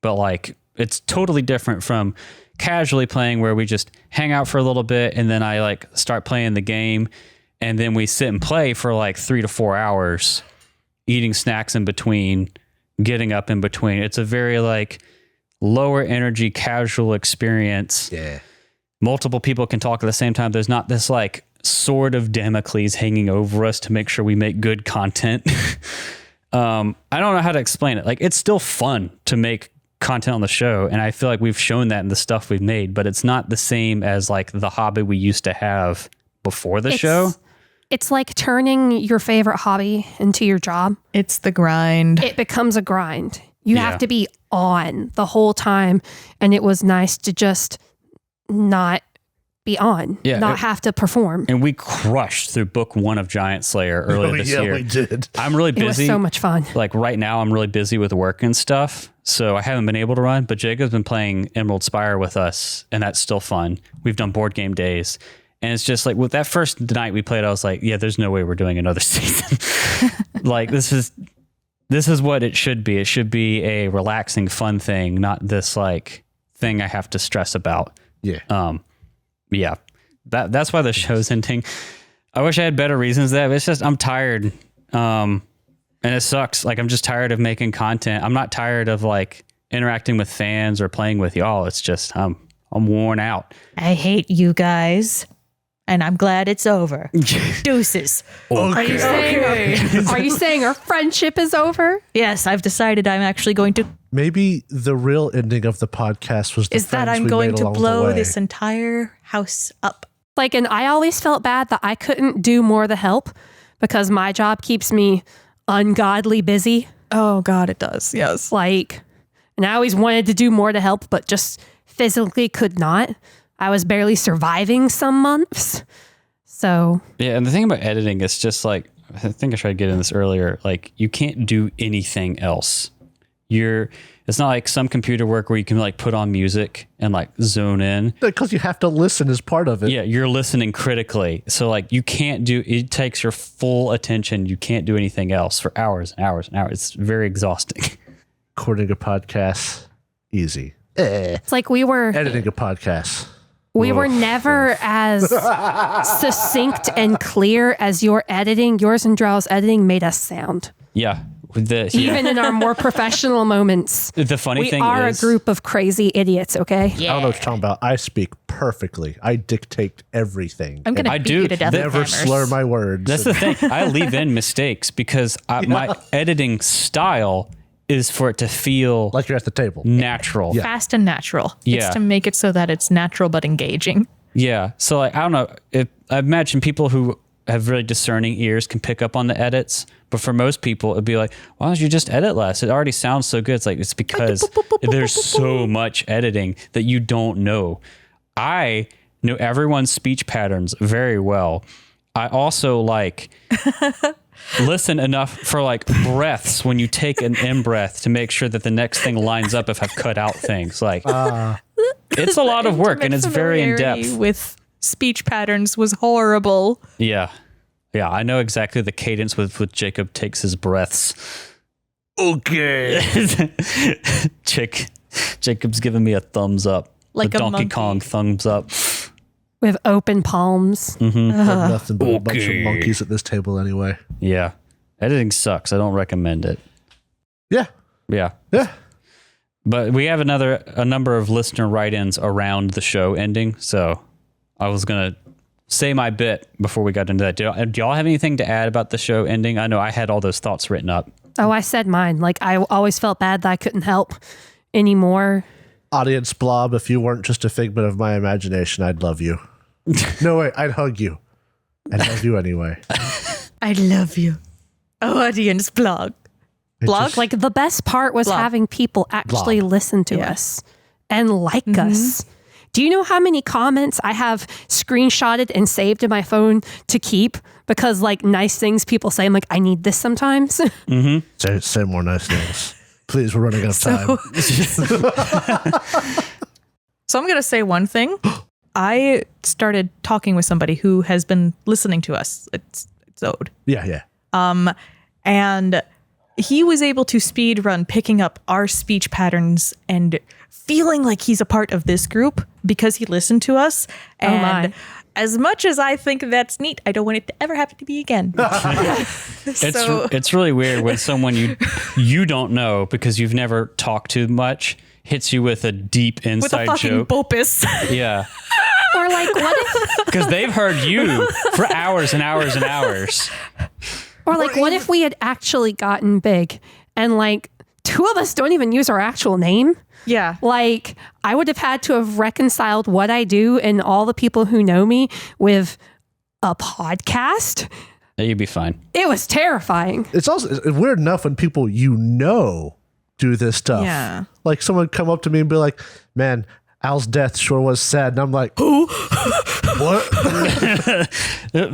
But it's totally different from casually playing where we just hang out for a little bit and then I start playing the game and then we sit and play for 3 to 4 hours, eating snacks in between, getting up in between. It's a very lower energy, casual experience. Yeah. Multiple people can talk at the same time. There's not this sword of Damocles hanging over us to make sure we make good content. I don't know how to explain it. Like, it's still fun to make content on the show, and I feel like we've shown that in the stuff we've made, but it's not the same as like the hobby we used to have before the show. It's like turning your favorite hobby into your job. It's the grind. It becomes a grind. You have to be on the whole time. And it was nice to just not be on, not have to perform. And we crushed through book 1 of Giant Slayer earlier this year. We did. I'm really busy. It was so much fun. Like right now, I'm really busy with work and stuff. So I haven't been able to run, but Jacob's been playing Emerald Spire with us, and that's still fun. We've done board game days. And it's just like with that first night we played, I was like, yeah, there's no way we're doing another season. Like this is what it should be. It should be a relaxing, fun thing, not this like thing I have to stress about. Yeah. Yeah. That's why the show's ending. I wish I had better reasons that, but it's just I'm tired. And it sucks. Like I'm just tired of making content. I'm not tired of like interacting with fans or playing with y'all. It's just I'm worn out. I hate you guys, and I'm glad it's over. Deuces. Are you saying our friendship is over? Yes, I've decided I'm actually going to. Maybe the real ending of the podcast was the Is that friends I'm we going made to along the blow way. this entire house up. Like, and I always felt bad that I couldn't do more of the help because my job keeps me ungodly busy. Oh God, it does. Yes. Like, and I always wanted to do more to help, but just physically could not. I was barely surviving some months. So Yeah, and the thing about editing is just like, I think I tried to get in this earlier, like you can't do anything else. It's not like some computer work where you can like put on music and like zone in. Because you have to listen as part of it. Yeah, you're listening critically. So like you can't it takes your full attention. You can't do anything else for hours and hours and hours. It's very exhausting. Recording a podcast, easy. it's like we were Editing a podcast. We were never as succinct and clear as your editing. Yours and Drow's editing made us sound. Yeah. Even in our more professional moments. The funny we thing are is, a group of crazy idiots, okay? I don't know what you're talking about. I speak perfectly. I dictate everything. I'm going to I beat do. you to death with Never hammers. slur my words. that's the thing. I leave in mistakes because my editing style is for it to feel like you're at the table. natural. Yeah. Fast and natural. Yeah. It's to make it so that it's natural but engaging. Yeah. So like, I don't know. I imagine people who have really discerning ears can pick up on the edits, but for most people it'd be like, why don't you just edit less? It already sounds so good. It's like, it's because there's so much editing that you don't know. I know everyone's speech patterns very well. I also like listen enough for like breaths when you take an in-breath to make sure that the next thing lines up if I've cut out things. Like it's a lot of work and it's very in-depth. With speech patterns was horrible. Yeah. Yeah, I know exactly the cadence with which Jacob takes his breaths. Okay. Jacob's giving me a thumbs up. Like the a Donkey monkey. Kong thumbs up. With open palms. Nothing but a bunch of monkeys at this table anyway. Yeah. Editing sucks. I don't recommend it. Yeah. Yeah. Yeah. But we have a number of listener write-ins around the show ending, so I was going to say my bit before we got into that. Do y'all have anything to add about the show ending? I know I had all those thoughts written up. Oh, I said mine. Like, I always felt bad that I couldn't help anymore. Audience blob, if you weren't just a figment of my imagination, I'd love you. No, wait, I'd hug you. I'd love you anyway. I love you. Audience blog. Blog? Like, the best part was Blob. having people actually listen to Yeah. us and like us. Do you know how many comments I have screenshotted and saved in my phone to keep? Because, like, nice things people say, I'm like, I need this sometimes. Say more nice things. Please, we're running out of time. So I'm going to say one thing. I started talking with somebody who has been listening to us. It's Ode. Yeah. And he was able to speed run picking up our speech patterns and feeling like he's a part of this group because he listened to us. And my. as much as I think that's neat, I don't want it to ever happen to me again. It's really weird when someone you don't know because you've never talked to much hits you with a deep with a inside fucking joke. bopus. Yeah. Or like, what if? Because they've heard you for hours and hours and hours. Or like, what if we had actually gotten big and like 2 of us don't even use our actual name? Yeah. Like, I would have had to have reconciled what I do and all the people who know me with a podcast. You'd be fine. It was terrifying. It's also weird enough when people do this stuff. Yeah. Like someone come up to me and be like, man, Al's death sure was sad. And I'm like, who? What?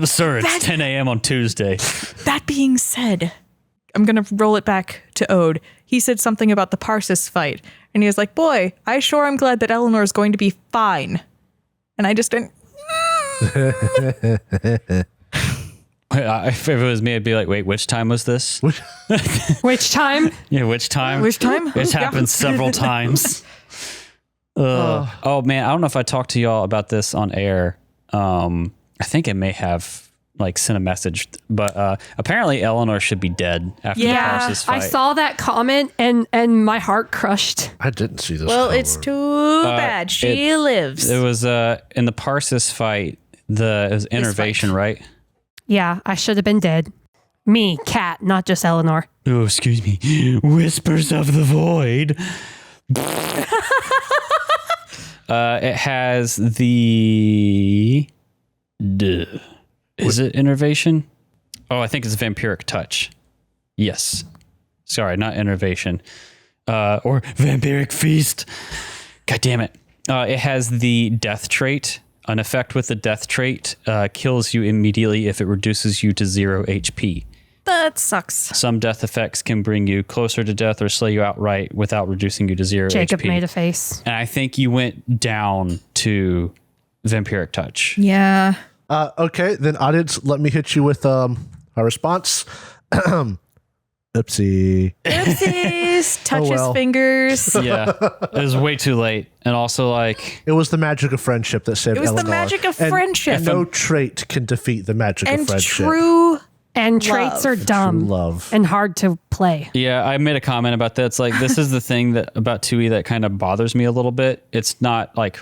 Sir, it's 10 a.m. on Tuesday. That being said, I'm going to roll it back to Ode. He said something about the Parsis fight. And he was like, boy, I sure am glad that Eleanor is going to be fine. And I just didn't. If it was me, I'd be like, wait, which time was this? Which time? Yeah, which time? Which time? It's happened several times. Oh, man. I don't know if I talked to y'all about this on air. I think it may have like sent a message, but apparently Eleanor should be dead after the Parsis fight. I saw that comment and my heart crushed. I didn't see this. Well, cover. it's too bad. She lives. It was in the Parsis fight, it was Innervation, right? Yeah, I should have been dead. Me, Cat, not just Eleanor. Oh, excuse me. Whispers of the Void. It has the... Is it Innervation? Oh, I think it's Vampiric Touch. Yes. Sorry, not Innervation. Or Vampiric Feast. God damn it. It has the Death trait. An effect with the Death trait kills you immediately if it reduces you to 0 HP. That sucks. Some death effects can bring you closer to death or slay you outright without reducing you to 0 Jacob HP. made a face. And I think you went down to Vampiric Touch. Yeah. Okay, then audience, let me hit you with a response. Oopsie. Oopsies. Touch well. his fingers. Yeah, it was way too late. And also, like, It was the magic of friendship that saved It was Eleanor. the magic of And friendship. no trait can defeat the magic And of friendship. true. And traits are dumb love. and hard to play. yeah, I made a comment about that. It's like, this is the thing that about 2E that kind of bothers me a little bit. It's not like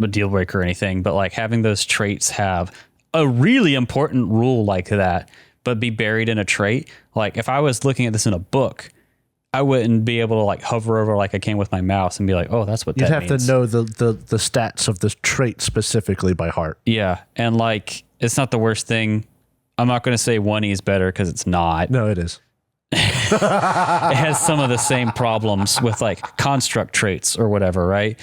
a deal breaker or anything, but like having those traits have a really important rule like that, but be buried in a trait. Like if I was looking at this in a book, I wouldn't be able to like hover over like I can with my mouse and be like, oh, that's what You'd that have means. to know the stats of this trait specifically by heart. Yeah, and like it's not the worst thing. I'm not going to say 1E is better because it's not. No, it is. It has some of the same problems with like construct traits or whatever, right?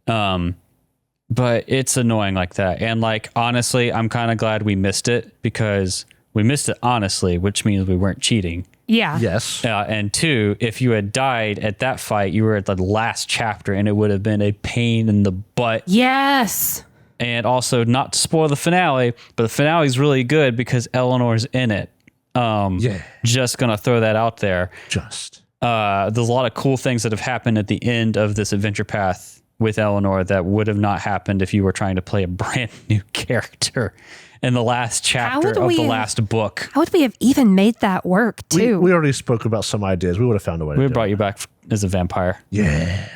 But it's annoying like that. And like, honestly, I'm kind of glad we missed it because we missed it honestly, which means we weren't cheating. Yeah. Yes. And 2, if you had died at that fight, you were at the last chapter and it would have been a pain in the butt. Yes. And also, not to spoil the finale, but the finale is really good because Eleanor's in it. Yeah. Just going to throw that out there. Just. There's a lot of cool things that have happened at the end of this adventure path with Eleanor that would have not happened if you were trying to play a brand new character in the last chapter of the last book. How would we have even made that work, too? We already spoke about some ideas. We would have found a way to We do brought it. you back as a vampire. Yeah.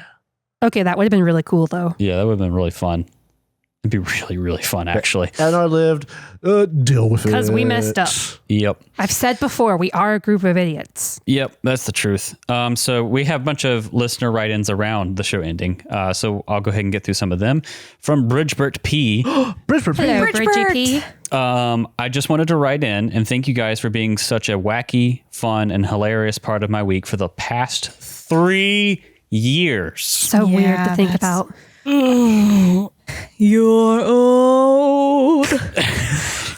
Okay, that would have been really cool, though. Yeah, that would have been really fun. It'd be really, really fun, actually. And I lived, deal with it. Because we messed up. Yep. I've said before, we are a group of idiots. Yep, that's the truth. So we have a bunch of listener write-ins around the show ending. So I'll go ahead and get through some of them. From Bridgebert P. Bridgeport. Hello, Bridgebert. Bridgie P. I just wanted to write in and thank you guys for being such a wacky, fun, and hilarious part of my week for the past 3 years. So weird Yeah, to think that's- about. You're old.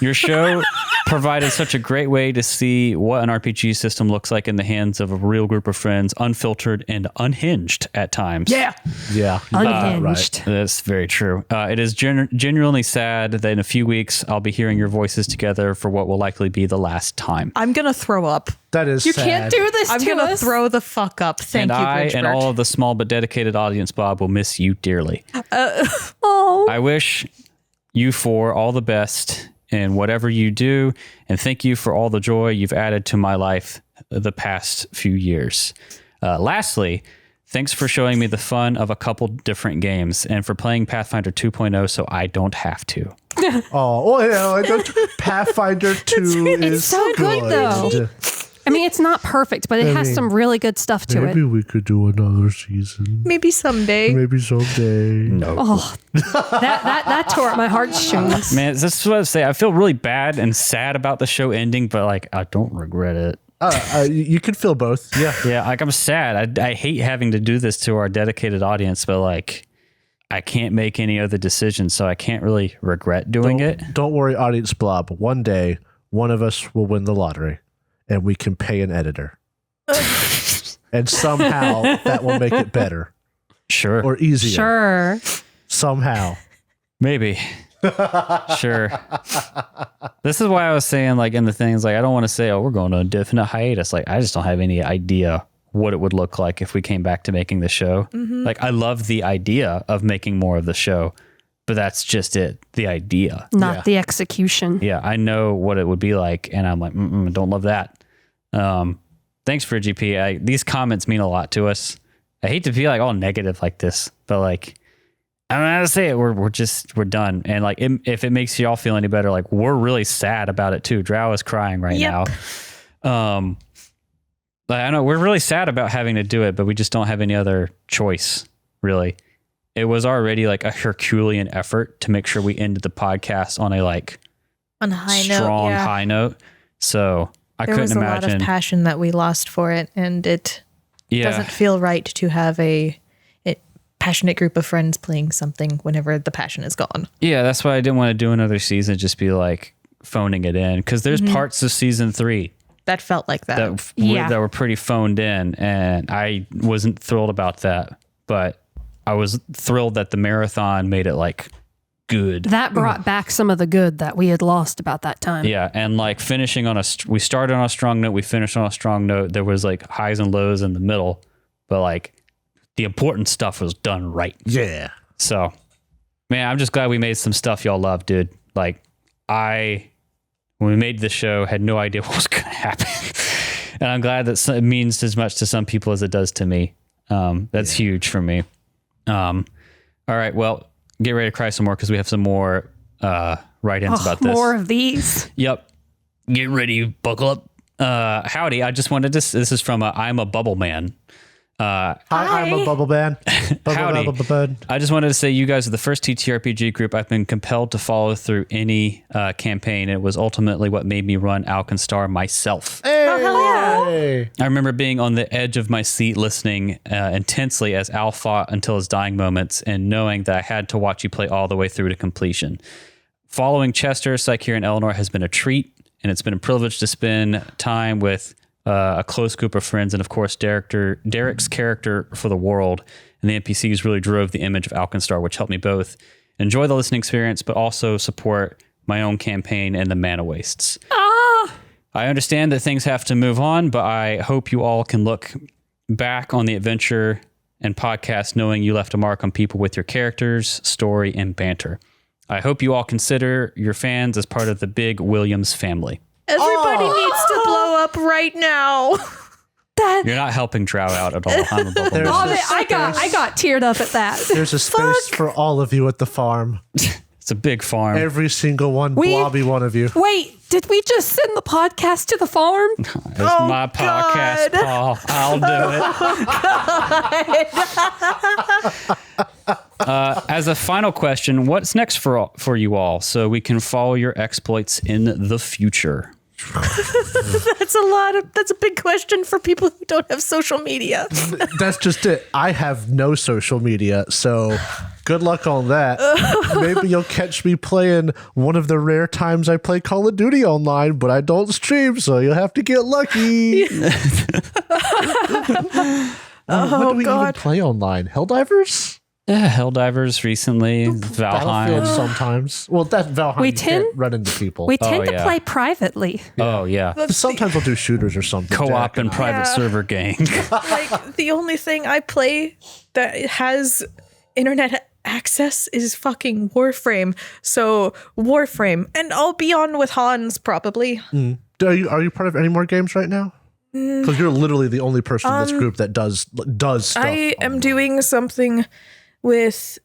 Your show provided such a great way to see what an RPG system looks like in the hands of a real group of friends, unfiltered and unhinged at times. Yeah. Unhinged. That's very true. It is genuinely sad that in a few weeks I'll be hearing your voices together for what will likely be the last time. I'm going to throw up. That is You sad. can't do this I'm to going to us. throw the fuck up. Thank and you, I Bridgebert. and all of the small but dedicated audience, Bob, will miss you dearly. Oh. I wish you for all the best in whatever you do, and thank you for all the joy you've added to my life the past few years. Lastly, Thanks for showing me the fun of a couple different games and for playing Pathfinder 2.0 so I don't have to. Oh, well, yeah, Pathfinder 2 is so good, though. I mean, it's not perfect, but it has some really good stuff to it. Maybe we could do another season. Maybe someday. Maybe someday. No. Oh, that tore at my heartstrings. Man, this is what I say. I feel really bad and sad about the show ending, but like I don't regret it. You can feel both. Yeah. Yeah, like I'm sad. I hate having to do this to our dedicated audience, but like I can't make any other decisions, so I can't really regret doing it. Don't worry, audience blob. One day, one of us will win the lottery, and we can pay an editor. And somehow that will make it better. Sure. Or easier. Sure. Somehow. Maybe. Sure. This is why I was saying, like, in the things, like, I don't want to say, oh, we're going on a definite hiatus. Like, I just don't have any idea what it would look like if we came back to making the show. Mm-hmm. Like, I love the idea of making more of the show, but that's just it. The idea. Not the execution. Yeah, I know what it would be like, and I'm like, don't love that. Thanks for GP. These comments mean a lot to us. I hate to be like all negative like this, but like, I don't know how to say it. We're done. And like, if it makes y'all feel any better, like we're really sad about it too. Drow is crying right now. I know we're really sad about having to do it, but we just don't have any other choice, really. It was already like a Herculean effort to make sure we ended the podcast on a strong high note. So I couldn't imagine. There was a lot of passion that we lost for it, and it doesn't feel right to have a passionate group of friends playing something whenever the passion is gone. Yeah, that's why I didn't want to do another season, just be like phoning it in, because there's parts of season 3 that felt like that. That were pretty phoned in, and I wasn't thrilled about that, but I was thrilled that the marathon made it like good. That brought back some of the good that we had lost about that time. Yeah, and like finishing on we started on a strong note, we finished on a strong note. There was like highs and lows in the middle, but like the important stuff was done right. Yeah. So, man, I'm just glad we made some stuff y'all love, dude. Like, when we made the show, had no idea what was going to happen. And I'm glad that it means as much to some people as it does to me. That's huge for me. All right, well, get ready to cry some more because we have some more write-ins about this. More of these. Yep. Get ready, buckle up. Howdy, I just wanted to... This is from I'm a Bubble Man. Hi, I'm a Bubble Man. Howdy. I just wanted to say you guys are the first TTRPG group I've been compelled to follow through any campaign. It was ultimately what made me run Alkenstar myself. Hey. Oh, hell yeah. I remember being on the edge of my seat listening intensely as Al fought until his dying moments and knowing that I had to watch you play all the way through to completion. Following Chester, Psyche, and Eleanor has been a treat, and it's been a privilege to spend time with a close group of friends, and of course Derek's character for the world and the NPCs really drove the image of Alkenstar, which helped me both enjoy the listening experience but also support my own campaign and the mana wastes. I understand that things have to move on, but I hope you all can look back on the adventure and podcast knowing you left a mark on people with your characters, story, and banter. I hope you all consider your fans as part of the big Williams family. Everybody needs to blow up right now. You're not helping Drow out at all. I'm a Bubble Man. I got teared up at that. There's a space for all of you at the farm. It's a big farm. Every single one, blobby one of you. Wait, did we just send the podcast to the farm? It's my podcast, Paul. I'll do it. As a final question, what's next for you all so we can follow your exploits in the future? That's a big question for people who don't have social media. That's just it. I have no social media, so good luck on that. Maybe you'll catch me playing one of the rare times I play Call of Duty online, but I don't stream, so you'll have to get lucky. What do we even play online? Helldivers? Yeah, Helldivers recently, Valheim. Sometimes. Well, that Valheim you can't run into people. We tend to play privately. Oh, yeah. Sometimes we'll do shooters or something. Co-op and private server gang. Like, the only thing I play that has internet access is fucking Warframe. So, Warframe. And I'll be on with Hans, probably. Are you part of any more games right now? Because you're literally the only person in this group that does stuff. I am doing something with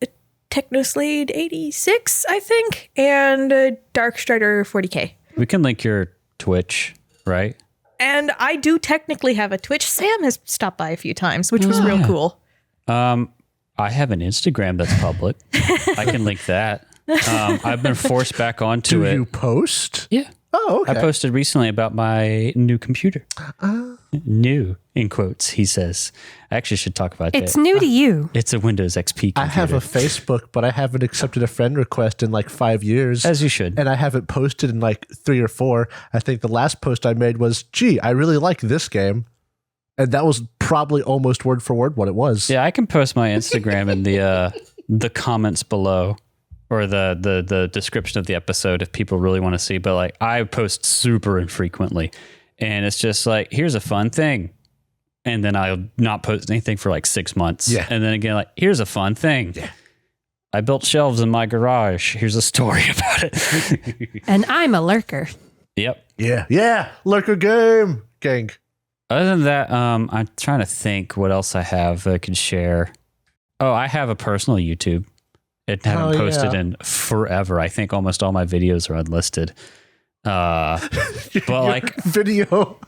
Technoslade 86, I think, and Darkstrider 40K. We can link your Twitch, right? And I do technically have a Twitch. Sam has stopped by a few times, which was real cool. I have an Instagram that's public. I can link that. I've been forced back onto it. Do you post? Yeah. Oh, okay. I posted recently about my new computer. New, in quotes, he says. I actually should talk about It's that. new to you. It's a Windows XP computer. I have a Facebook, but I haven't accepted a friend request in like 5 years. As you should. And I haven't posted in like 3 or 4. I think the last post I made was, gee, I really like this game. And that was probably almost word for word what it was. Yeah, I can post my Instagram in the comments below, or the description of the episode if people really want to see. But like, I post super infrequently, and it's just like, here's a fun thing, and then I'll not post anything for like 6 months. Yeah. And then again, like, here's a fun thing. Yeah. I built shelves in my garage. Here's a story about it. And I'm a lurker. Yep. Yeah. Lurker game. Gang. Other than that, I'm trying to think what else I have that I could share. Oh, I have a personal YouTube. It haven't posted in forever. I think almost all my videos are unlisted. But like video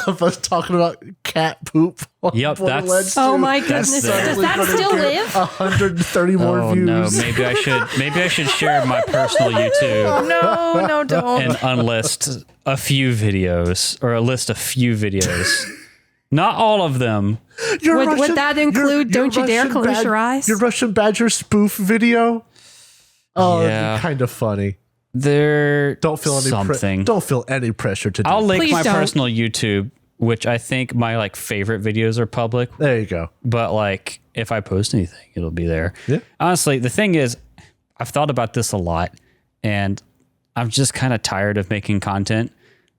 of us talking about cat poop. On Yep, that's- Borderlands Oh 2. my goodness. the- Does that Gonna still get live? 130 more oh views. no, maybe I should share my personal YouTube No, don't. and unlist a few videos, or list a few videos. Not all of them. Your Would that include Don't You Dare Close Your Eyes? Your Russian Badger spoof video? Oh, Yeah. kind of funny. There Don't feel any something. don't feel any pressure to do. I'll link Please my don't. personal YouTube, which I think my like favorite videos are public. There you go. But like, if I post anything, it'll be there. Yeah. Honestly, the thing is, I've thought about this a lot, and I'm just kind of tired of making content.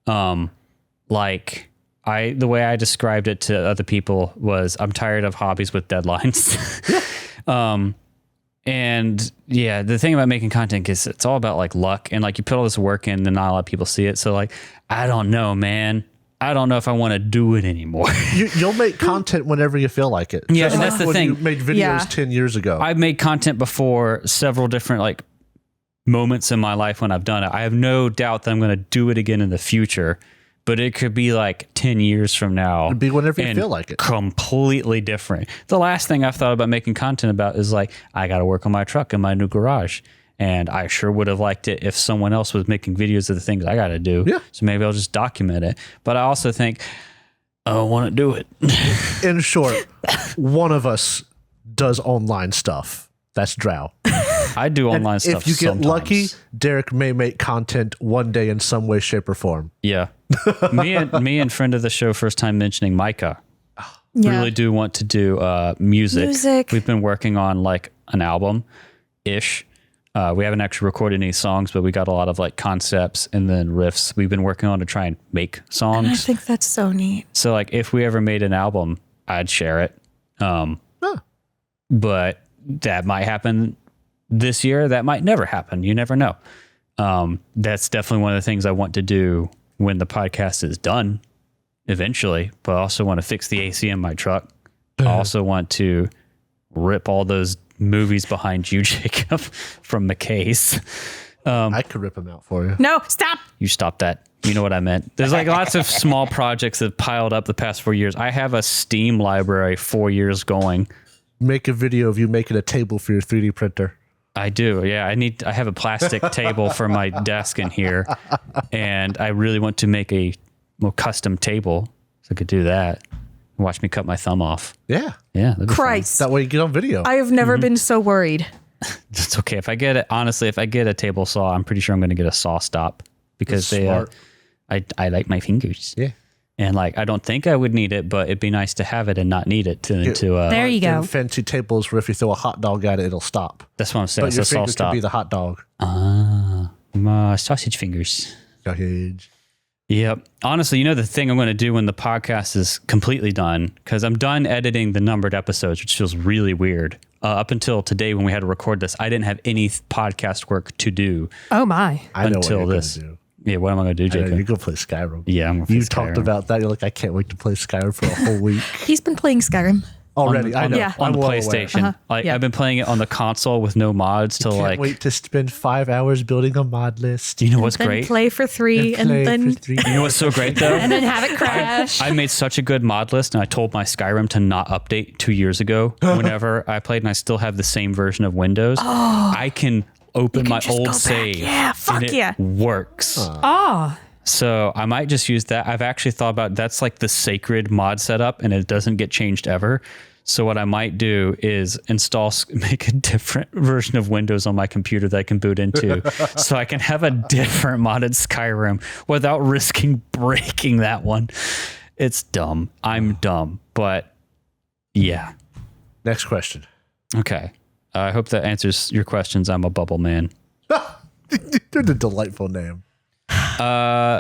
Like, the way I described it to other people was, I'm tired of hobbies with deadlines. And yeah, the thing about making content is it's all about like luck, and like you put all this work in and not a lot of people see it. So like, I don't know, man. I don't know if I want to do it anymore. You'll make content whenever you feel like it. Yeah, Just and like that's the when thing. You made videos Yeah. 10 years ago. I've made content before, several different like moments in my life when I've done it. I have no doubt that I'm going to do it again in the future, but it could be like 10 years from now. It'd be whenever you and feel like it. Completely different. The last thing I've thought about making content about is like, I got to work on my truck in my new garage. And I sure would have liked it if someone else was making videos of the things I got to do. Yeah. So maybe I'll just document it. But I also think, I don't want to do it. In short, one of us does online stuff. That's Drow. I do online And stuff if you get sometimes. lucky, Derek may make content one day in some way, shape, or form. Yeah. me and friend of the show, first time mentioning Micah, really do want to do music. Music. We've been working on like an album-ish. We haven't actually recorded any songs, but we got a lot of like concepts and then riffs we've been working on to try and make I songs. think that's so neat. So like if we ever made an album, I'd share it. But that might happen this year. That might never happen. You never know. That's definitely one of the things I want to do when the podcast is done eventually, but I also want to fix the AC in my truck. I also want to rip all those movies behind you, Jacob, from McKay's. I could rip them out for you. No, stop. You stop that. You know what I meant. There's like lots of small projects that have piled up the past 4 years. I have a Steam library 4 years going. Make a video of you making a table for your 3D printer. I do. Yeah. I have a plastic table for my desk in here, and I really want to make a custom table so I could do that. Watch me cut my thumb off. Yeah. Yeah. that'd be fun. Christ. That way you get on video. I have never been so worried. It's okay. If I get it, honestly, if I get a table saw, I'm pretty sure I'm going to get a saw stop because That's smart. I like my fingers. Yeah. And like, I don't think I would need it, but it'd be nice to have it and not need it to There you go. And fancy tables where if you throw a hot dog at it, it'll stop. that's what I'm saying. But It's your a saw finger can stop. be the hot dog. My sausage fingers. Sausage. Yep. Honestly, the thing I'm going to do when the podcast is completely done, because I'm done editing the numbered episodes, which feels really weird. Up until today when we had to record this, I didn't have any podcast work to do Oh my. I know until what you're this. gonna do. Yeah, what am I going to do, I know, Jacob? you go play Skyrim. Yeah, I'm going to play You Skyrim. talked about that. You're like, I can't wait to play Skyrim for a whole week He's been playing Skyrim. already. I know. Yeah. on I'm the well PlayStation. aware. Like Yeah. I've been playing it on the console with no mods to Can't like. wait to spend 5 hours building a mod list. You know what's Then great? play for 3 and Play then for 3 You know what's so great though? And then have it crash. I made such a good mod list, and I told my Skyrim to not update 2 years ago. Whenever I played, and I still have the same version of Windows. I can open my just go old back. save. Yeah, fuck and it yeah. works. Oh, So I might just use that. I've actually thought about that's like the sacred mod setup, and it doesn't get changed ever. So what I might do is make a different version of Windows on my computer that I can boot into, so I can have a different modded Skyrim without risking breaking that one. It's dumb. I'm dumb, but yeah. Next question. Okay. I hope that answers your questions. I'm a bubble man. They're the delightful name.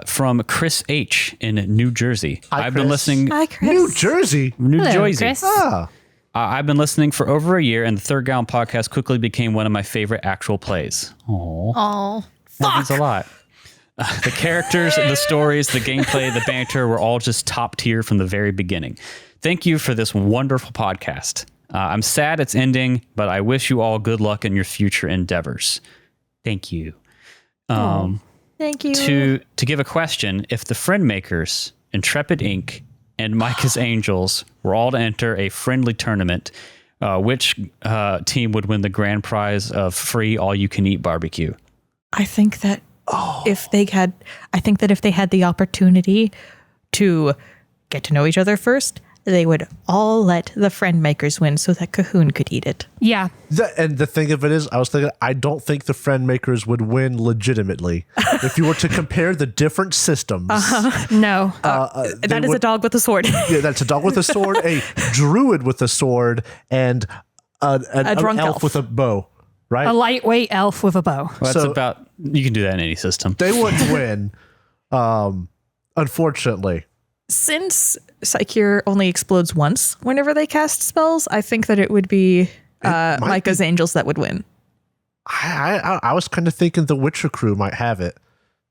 From Chris H in New Jersey. Hi, I've been Chris. listening. Hi, Chris. New Jersey. New hello, Jersey. Chris. Ah, I've been listening for over a year, and the Third Gallon podcast quickly became one of my favorite actual plays. Oh, Oh, that means a lot. The characters, the stories, the gameplay, the banter were all just top tier from the very beginning. Thank you for this wonderful podcast. I'm sad it's ending, but I wish you all good luck in your future endeavors. Thank you. thank you. To give a question, if the Friend Makers, Intrepid Inc., and Micah's Angels were all to enter a friendly tournament, which team would win the grand prize of free all-you-can-eat barbecue? I think that if they had the opportunity to get to know each other first, they would all let the Friend Makers win so that Cahoon could eat it. yeah. and the thing of it is, I was thinking, I don't think the Friend Makers would win legitimately. If you were to compare the different systems, No. That is a dog with a sword. yeah, that's a dog with a sword, a druid with a sword, and an drunk elf elf. with a bow, right? A lightweight elf with a bow. Well, that's So- about, you can do that in any system. They wouldn't win, unfortunately. Since Psycure only explodes once whenever they cast spells, I think that it would be Micah's Angels that would win. I was kind of thinking the Witcher crew might have it.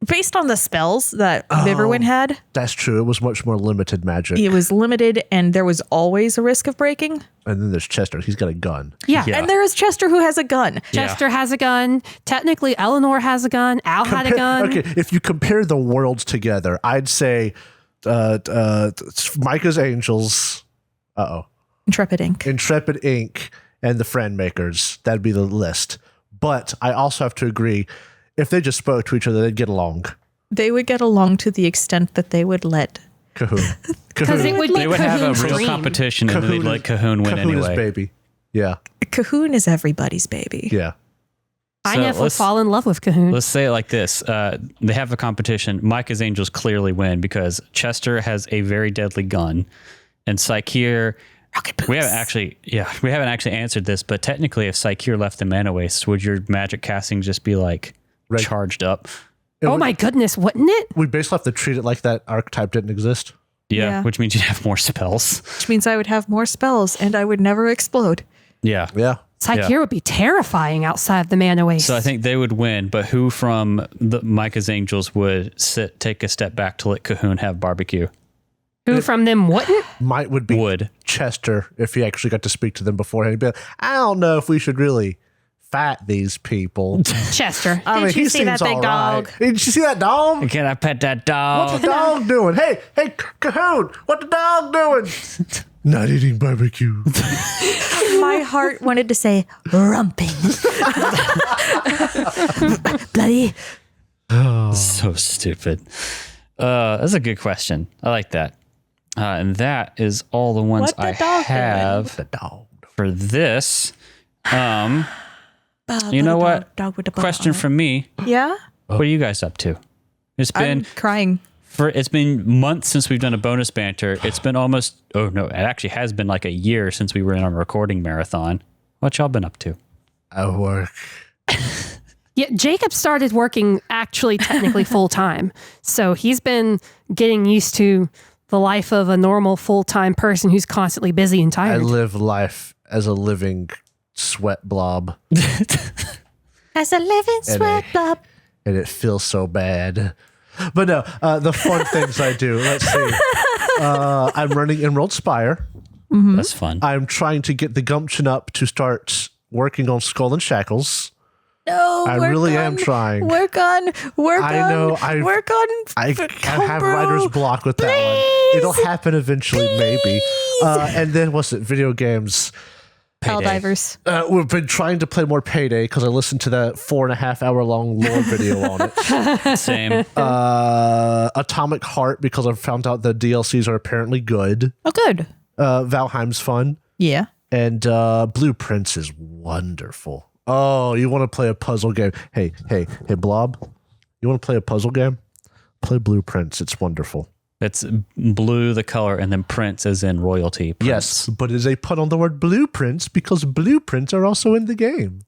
Based on the spells that Viverwin had, That's true. It was much more limited magic. it was limited and there was always a risk of breaking. And then there's Chester. He's got a gun. Yeah. Yeah. And there is Chester who has a gun. Chester has a gun. Technically, Eleanor has a gun. Al had a gun. Okay, if you compare the worlds together, I'd say Micah's Angels, Intrepid Inc. Intrepid Inc., and the Friend Makers. That'd be the list. But I also have to agree, if they just spoke to each other, they'd get along. They would get along to the extent that they would let Cahoon. Because it would They would have a real dream. competition, and they'd let Cahoon win Cahoon is anyway. baby. Yeah, Cahoon is everybody's baby. yeah. I So never let's- fall in love with Cahoon. Let's say it like this. They have a competition. Micah's Angels clearly win because Chester has a very deadly gun, and Psycure. We haven't actually answered this, but technically, if Psycure left the mana waste, would your magic casting just be like Right. charged up? Oh my goodness, wouldn't it? We basically have to treat it like that archetype didn't exist. Yeah, which means you'd have more spells. Which means I would have more spells and I would never explode. Yeah. Yeah. Psycure would be terrifying outside of the mana waste. So I think they would win, but who from the Micah's Angels would take a step back to let Cahoon have barbecue? Who from them wouldn't? Would be Would. Chester if he actually got to speak to them beforehand. He'd be like, I don't know if we should really fight these people. Chester. I Did you see that big dog? Did you see that dog? Can I pet that dog? What's the dog doing? Hey, Cahoon, what the dog doing? Not eating barbecue. My heart wanted to say rumping. Bloody. So stupid. That's a good question. I like that. And that is all the ones What the I dog have The dog. for this. You know what? Dog with a Question from me. Yeah? What are you guys up to? It's I'm been crying. it's been months since we've done a bonus banter. It's been almost it actually has been like a year since we were in a recording marathon. What y'all been up to? I work. Yeah, Jacob started working actually technically full time. So he's been getting used to the life of a normal full time person who's constantly busy and I tired. live life as a living sweat blob, As a living And sweat blob. and it feels so bad. But no, the fun things I do. Let's see. I'm running Emerald Spire. That's fun. I'm trying to get the gumption up to start working on Skull and Shackles. No, I really am trying. Work on. I have writer's block with that one. It'll happen eventually, maybe. And then what's it? Video games. Helldivers. We've been trying to play more Payday because I listened to that 4.5 hour long lore video on it. Same. Atomic Heart because I found out the DLCs are apparently good. Oh, good. Valheim's fun. Yeah. And Blueprints is wonderful. Oh, you want to play a puzzle game? Hey, Blob, you want to play a puzzle game? Play Blueprints. It's wonderful. It's blue, the color, and then Prince as in royalty. Prince. Yes, but it is a pun on the word blueprints because blueprints are also in the game.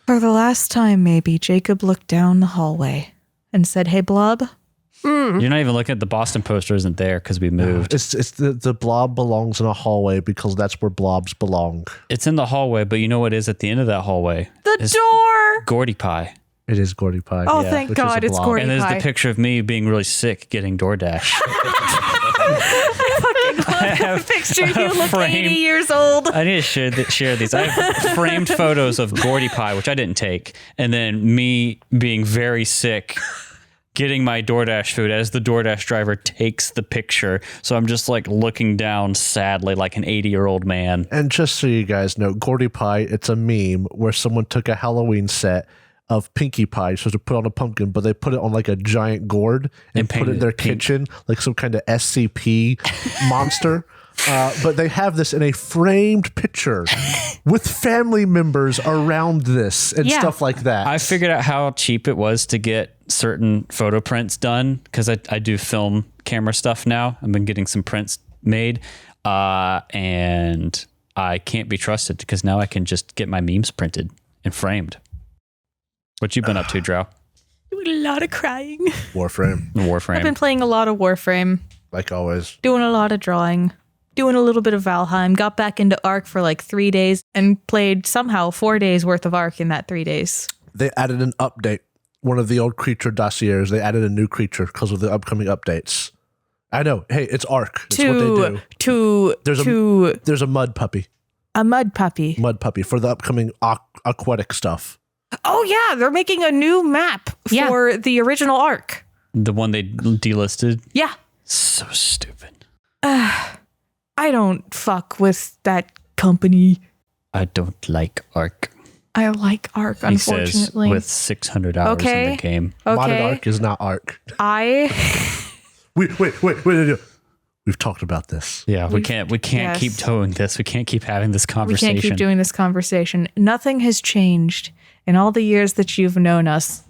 For the last time, maybe, Jacob looked down the hallway and said, "Hey, Blob." You're not even looking at the Boston poster isn't there because we moved. It's the blob belongs in a hallway because that's where blobs belong. It's in the hallway, but you know what is at the end of that hallway? The door. Gordy Pie. It is Gordy Pie. Oh, yeah, thank which is God, a it's blob. Gordy And there's Pie. the picture of me being really sick getting DoorDash. I have a picture. You look frame. 80 years old. I need to share these. I have framed photos of Gordy Pie, which I didn't take, and then me being very sick, getting my DoorDash food as the DoorDash driver takes the picture. So I'm just like looking down sadly like an 80-year-old man. And just so you guys know, Gordy Pie, it's a meme where someone took a Halloween set of Pinkie Pie, so to put on a pumpkin, but they put it on like a giant gourd and put it in their kitchen like some kind of SCP monster. But they have this in a framed picture with family members around this and stuff like that. I figured out how cheap it was to get certain photo prints done because I do film camera stuff now. I've been getting some prints made and I can't be trusted because now I can just get my memes printed and framed. What you been up to, Drow? Doing a lot of crying. Warframe, Warframe. I've been playing a lot of Warframe, like always. doing a lot of drawing, doing a little bit of Valheim. Got back into Ark for like 3 days and played somehow 4 days worth of Ark in that 3 days. They added an update. One of the old creature dossiers, they added a new creature because of the upcoming updates. I know. Hey, it's Ark. It's what they do. There's a mud puppy. A mud puppy. Mud puppy for the upcoming aquatic stuff. Oh yeah, they're making a new map for the original Ark. The one they delisted? Yeah. So stupid. I don't fuck with that company. I don't like Ark. I like Ark, He says unfortunately. with 600 hours in the game. Modded Ark is not Ark. Wait. We've talked about this. Yeah, we can't yes. keep towing this. We can't keep having this We conversation. can't keep doing this conversation. Nothing has changed in all the years that you've known us,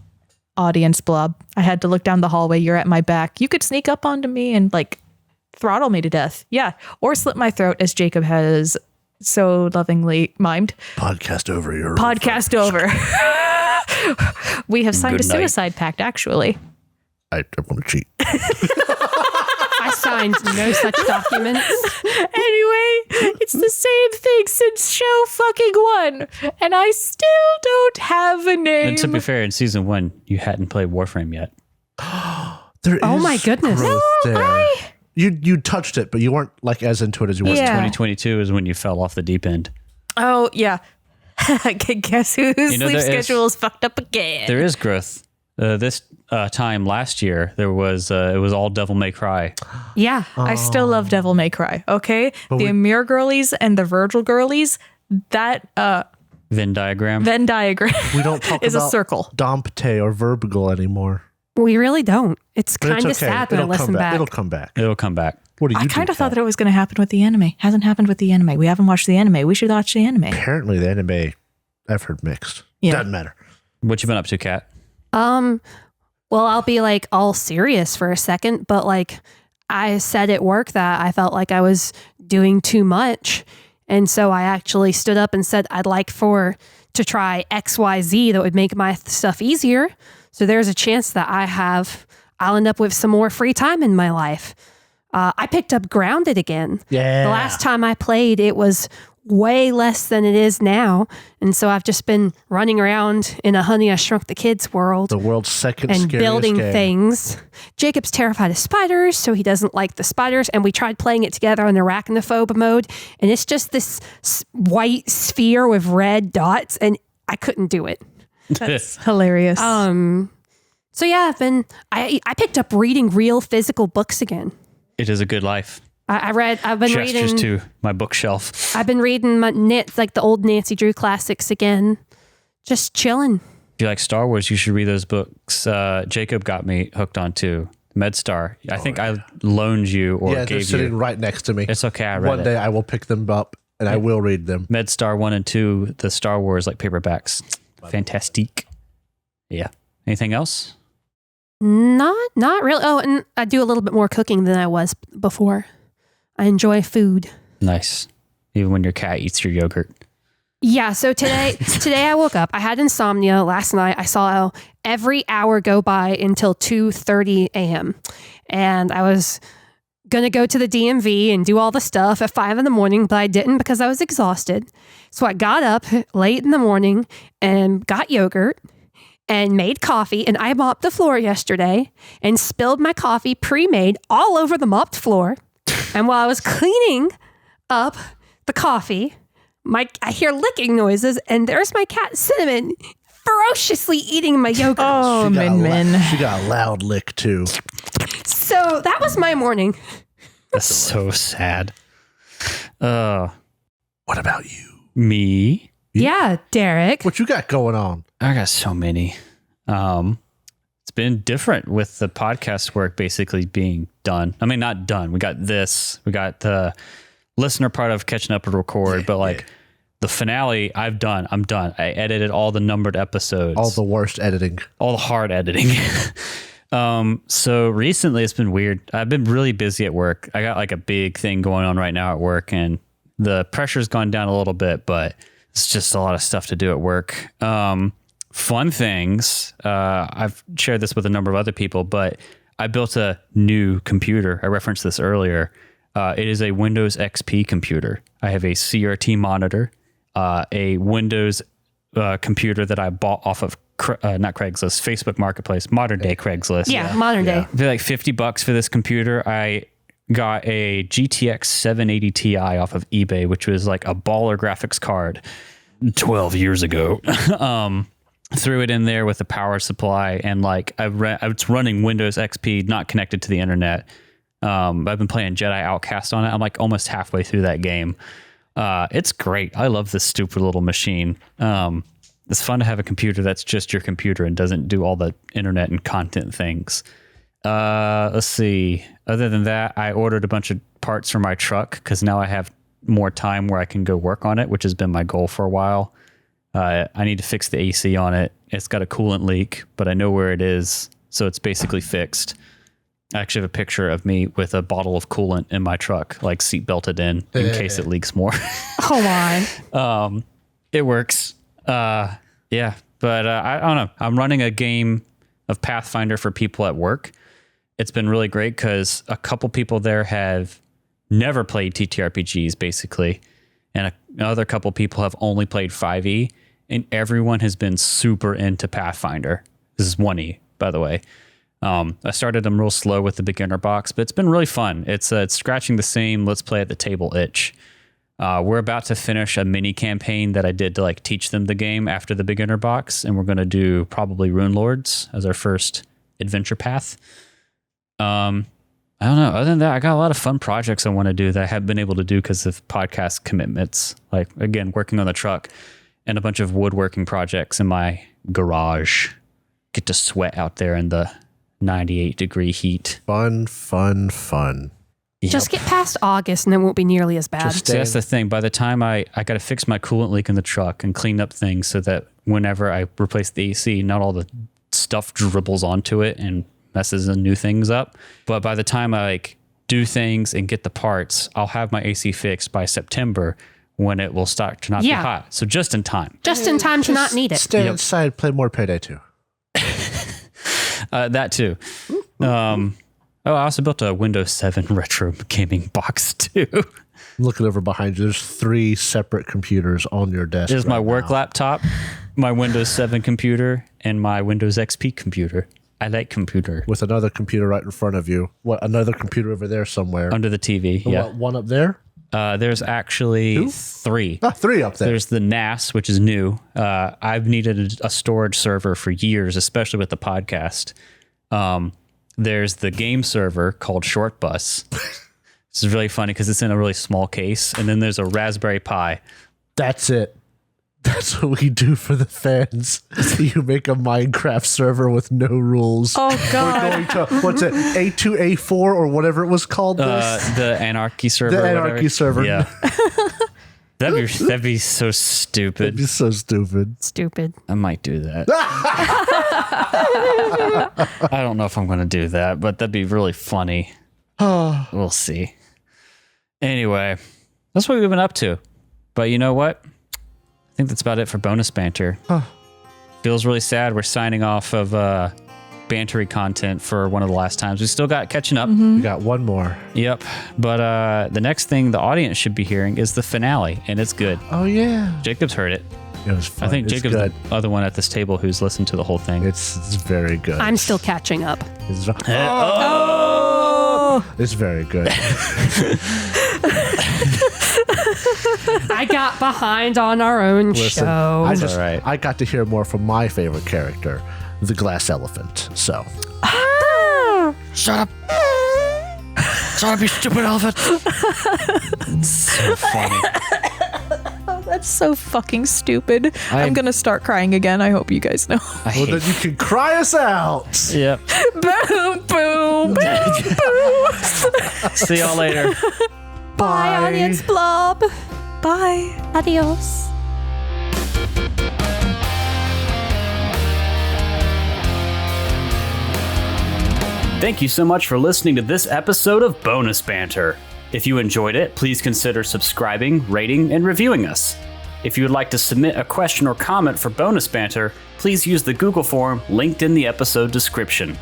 audience Blob. I had to look down the hallway. You're at my back. You could sneak up onto me and like throttle me to death. Yeah. Or slit my throat, as Jacob has so lovingly mimed. Podcast over. Podcast over. We have signed Good a night. suicide pact, actually. I want to cheat. I signed no such documents. Anyway, it's the same thing since show fucking 1. And I still don't have a name. And to be fair, in season 1, you hadn't played Warframe yet. There Oh is my goodness. growth there. You touched it, but you weren't like as into it as you were. Yeah. 2022 is when you fell off the deep end. Oh, yeah. Guess whose sleep there is- schedule is fucked up again? There is growth. This time last year, it was all Devil May Cry. Yeah. I still love Devil May Cry, okay? The Amir girlies and the Virgil girlies, that Venn diagram. Venn diagram We don't talk is about a circle. Dompte or Verbigal anymore. We really don't. It's But kind of it's okay. sad when I listen back. It'll come back. It'll come back. What do you I do, kind of thought Kat? that it was going to happen with the anime. Hasn't happened with the anime. We haven't watched the anime. We should watch the anime. Apparently, the anime I've heard mixed. Yeah. Doesn't matter. What you been up to, Kat? Well, I'll be like all serious for a second, but like I said at work that I felt like I was doing too much. And so I actually stood up and said, I'd like to try XYZ that would make my stuff easier. So there's a chance that I'll end up with some more free time in my life. I picked up Grounded again. Yeah. The last time I played, it was way less than it is now. And so I've just been running around in a Honey, I Shrunk the Kids world. The world's second and scariest building game. things. Jacob's terrified of spiders, so he doesn't like the spiders. And we tried playing it together on arachnophobe mode, and it's just this white sphere with red dots, and I couldn't do it. That's hilarious. So yeah, I picked up reading real physical books again. It is a good life. I've been Gestures reading to my bookshelf. I've been reading like the old Nancy Drew classics again. Just chilling. If you like Star Wars, you should read those books. Jacob got me hooked onto MedStar. I think I loaned you or Yeah, they're gave sitting you. right next to me. It's okay. I read One it. day I will pick them up and I will read them. MedStar 1 and 2, the Star Wars like paperbacks. Fantastique. Yeah. Anything else? Not really. Oh, and I do a little bit more cooking than I was before. I enjoy food. Nice. Even when your cat eats your yogurt. Yeah, so today I woke up. I had insomnia last night. I saw every hour go by until 2:30 a.m. And I was going to go to the DMV and do all the stuff at 5 a.m, but I didn't because I was exhausted. So I got up late in the morning and got yogurt and made coffee, and I mopped the floor yesterday and spilled my coffee pre-made all over the mopped floor. And while I was cleaning up the coffee, I hear licking noises, and there's my cat Cinnamon ferociously eating my yogurt. Oh, Min. She got a loud lick too. So that was my morning. That's so sad. What about you? Me? Yeah, Derek. What you got going on? I got so many. It's been different with the podcast work basically being done. I mean, not done. We got this. We got the listener part of catching up to record, but like the finale, I'm done. I edited all the numbered episodes. All the worst editing. All the hard editing. So recently it's been weird. I've been really busy at work. I got like a big thing going on right now at work, and the pressure's gone down a little bit, but it's just a lot of stuff to do at work. Fun things. I've shared this with a number of other people, but I built a new computer. I referenced this earlier. It is a Windows XP computer. I have a CRT monitor, a Windows computer that I bought off of not Craigslist, Facebook Marketplace, modern day Craigslist. Yeah, modern day. I feel like $50 for this computer. I got a GTX 780 Ti off of eBay, which was like a baller graphics card 12 years ago. Threw it in there with a power supply, and like I was running Windows XP, not connected to the internet. I've been playing Jedi Outcast on it. I'm like almost halfway through that game. It's great. I love this stupid little machine. It's fun to have a computer that's just your computer and doesn't do all the internet and content things. Let's see. Other than that, I ordered a bunch of parts for my truck because now I have more time where I can go work on it, which has been my goal for a while. I need to fix the AC on it. It's got a coolant leak, but I know where it is, so it's basically fixed. I actually have a picture of me with a bottle of coolant in my truck, like seat belted in case it leaks more. Oh my. It works. Yeah, but I don't know. I'm running a game of Pathfinder for people at work. It's been really great because a couple people there have never played TTRPGs, basically, and another couple people have only played 5e, and everyone has been super into Pathfinder. This is 1e, by the way. I started them real slow with the beginner box, but it's been really fun. It's scratching the same let's play at the table itch. We're about to finish a mini campaign that I did to like teach them the game after the beginner box, and we're going to do probably Rune Lords as our first adventure path. I don't know. Other than that, I got a lot of fun projects I want to do that I haven't been able to do because of podcast commitments. Like, again, working on the truck and a bunch of woodworking projects in my garage. Get to sweat out there in the 98-degree heat. Fun. Just get past August and it won't be nearly as bad. See, that's the thing. By the time I got to fix my coolant leak in the truck and clean up things so that whenever I replace the AC, not all the stuff dribbles onto it and messes the new things up. But by the time I like do things and get the parts, I'll have my AC fixed by September when it will start to not be hot. So just in time. Just in time to not need it. Stay inside, play more Payday 2. That too. I also built a Windows 7 retro gaming box too. Looking over behind you, there's 3 separate computers on your desk. There's my right work now. laptop, my Windows 7 computer, and my Windows XP computer. I like computer. With another computer right in front of you. What? Another computer over there somewhere. Under the TV, yeah. What, one up there? There's actually 3. 3 up there. There's the NAS, which is new. I've needed a storage server for years, especially with the podcast. There's the game server called Short Bus. This is really funny because it's in a really small case. And then there's a Raspberry Pi. That's it. That's what we do for the fans. You make a Minecraft server with no rules. Oh, God. We're going to, what's it, A2, A4 or whatever it was called? The Anarchy server. The or Anarchy whatever. server. Yeah. That'd be so stupid. It'd be so stupid. Stupid. I might do that. I don't know if I'm going to do that, but that'd be really funny. We'll see. Anyway, that's what we've been up to. But you know what? I think that's about it for bonus banter. Feels really sad we're signing off of bantery content for one of the last times. We still got catching up. We got one more. Yep. But the next thing the audience should be hearing is the finale, and it's good. Oh, yeah. Jacob's heard it. It was fun. I think It's Jacob's good. the other one at this table who's listened to the whole thing. It's very good. I'm still catching up. It's, it's very good. I got behind on our own Listen, show. all right. I got to hear more from my favorite character, the glass elephant. So Shut up. Shut up, you stupid elephant. So funny. That's so fucking stupid. I'm gonna start crying again. I hope you guys know. I well, hate then you can cry us out. Yep. Boom, boom, boom. See y'all later. Bye, audience blob. Bye. Adios. Thank you so much for listening to this episode of Bonus Banter. If you enjoyed it, please consider subscribing, rating, and reviewing us. If you would like to submit a question or comment for Bonus Banter, please use the Google form linked in the episode description.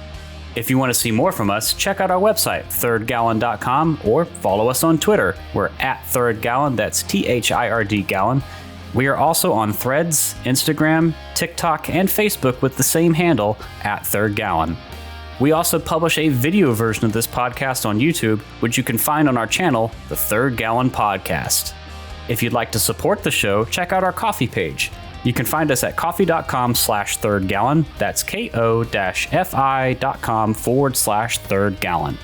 If you want to see more from us, check out our website, thirdgallon.com, or follow us on Twitter. We're at thirdgallon, that's THIRD gallon. We are also on Threads, Instagram, TikTok, and Facebook with the same handle, at thirdgallon. We also publish a video version of this podcast on YouTube, which you can find on our channel, The Third Gallon Podcast. If you'd like to support the show, check out our Ko-fi page. You can find us at ko-fi.com/thirdgallon. That's ko-fi.com/thirdgallon.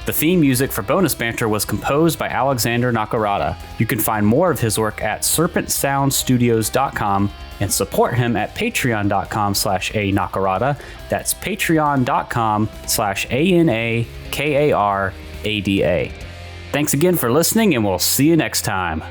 The theme music for Bonus Banter was composed by Alexander Nakarada. You can find more of his work at serpentsoundstudios.com and support him at patreon.com/a-nakarada. That's patreon.com/ANAKARADA. Thanks again for listening, and we'll see you next time.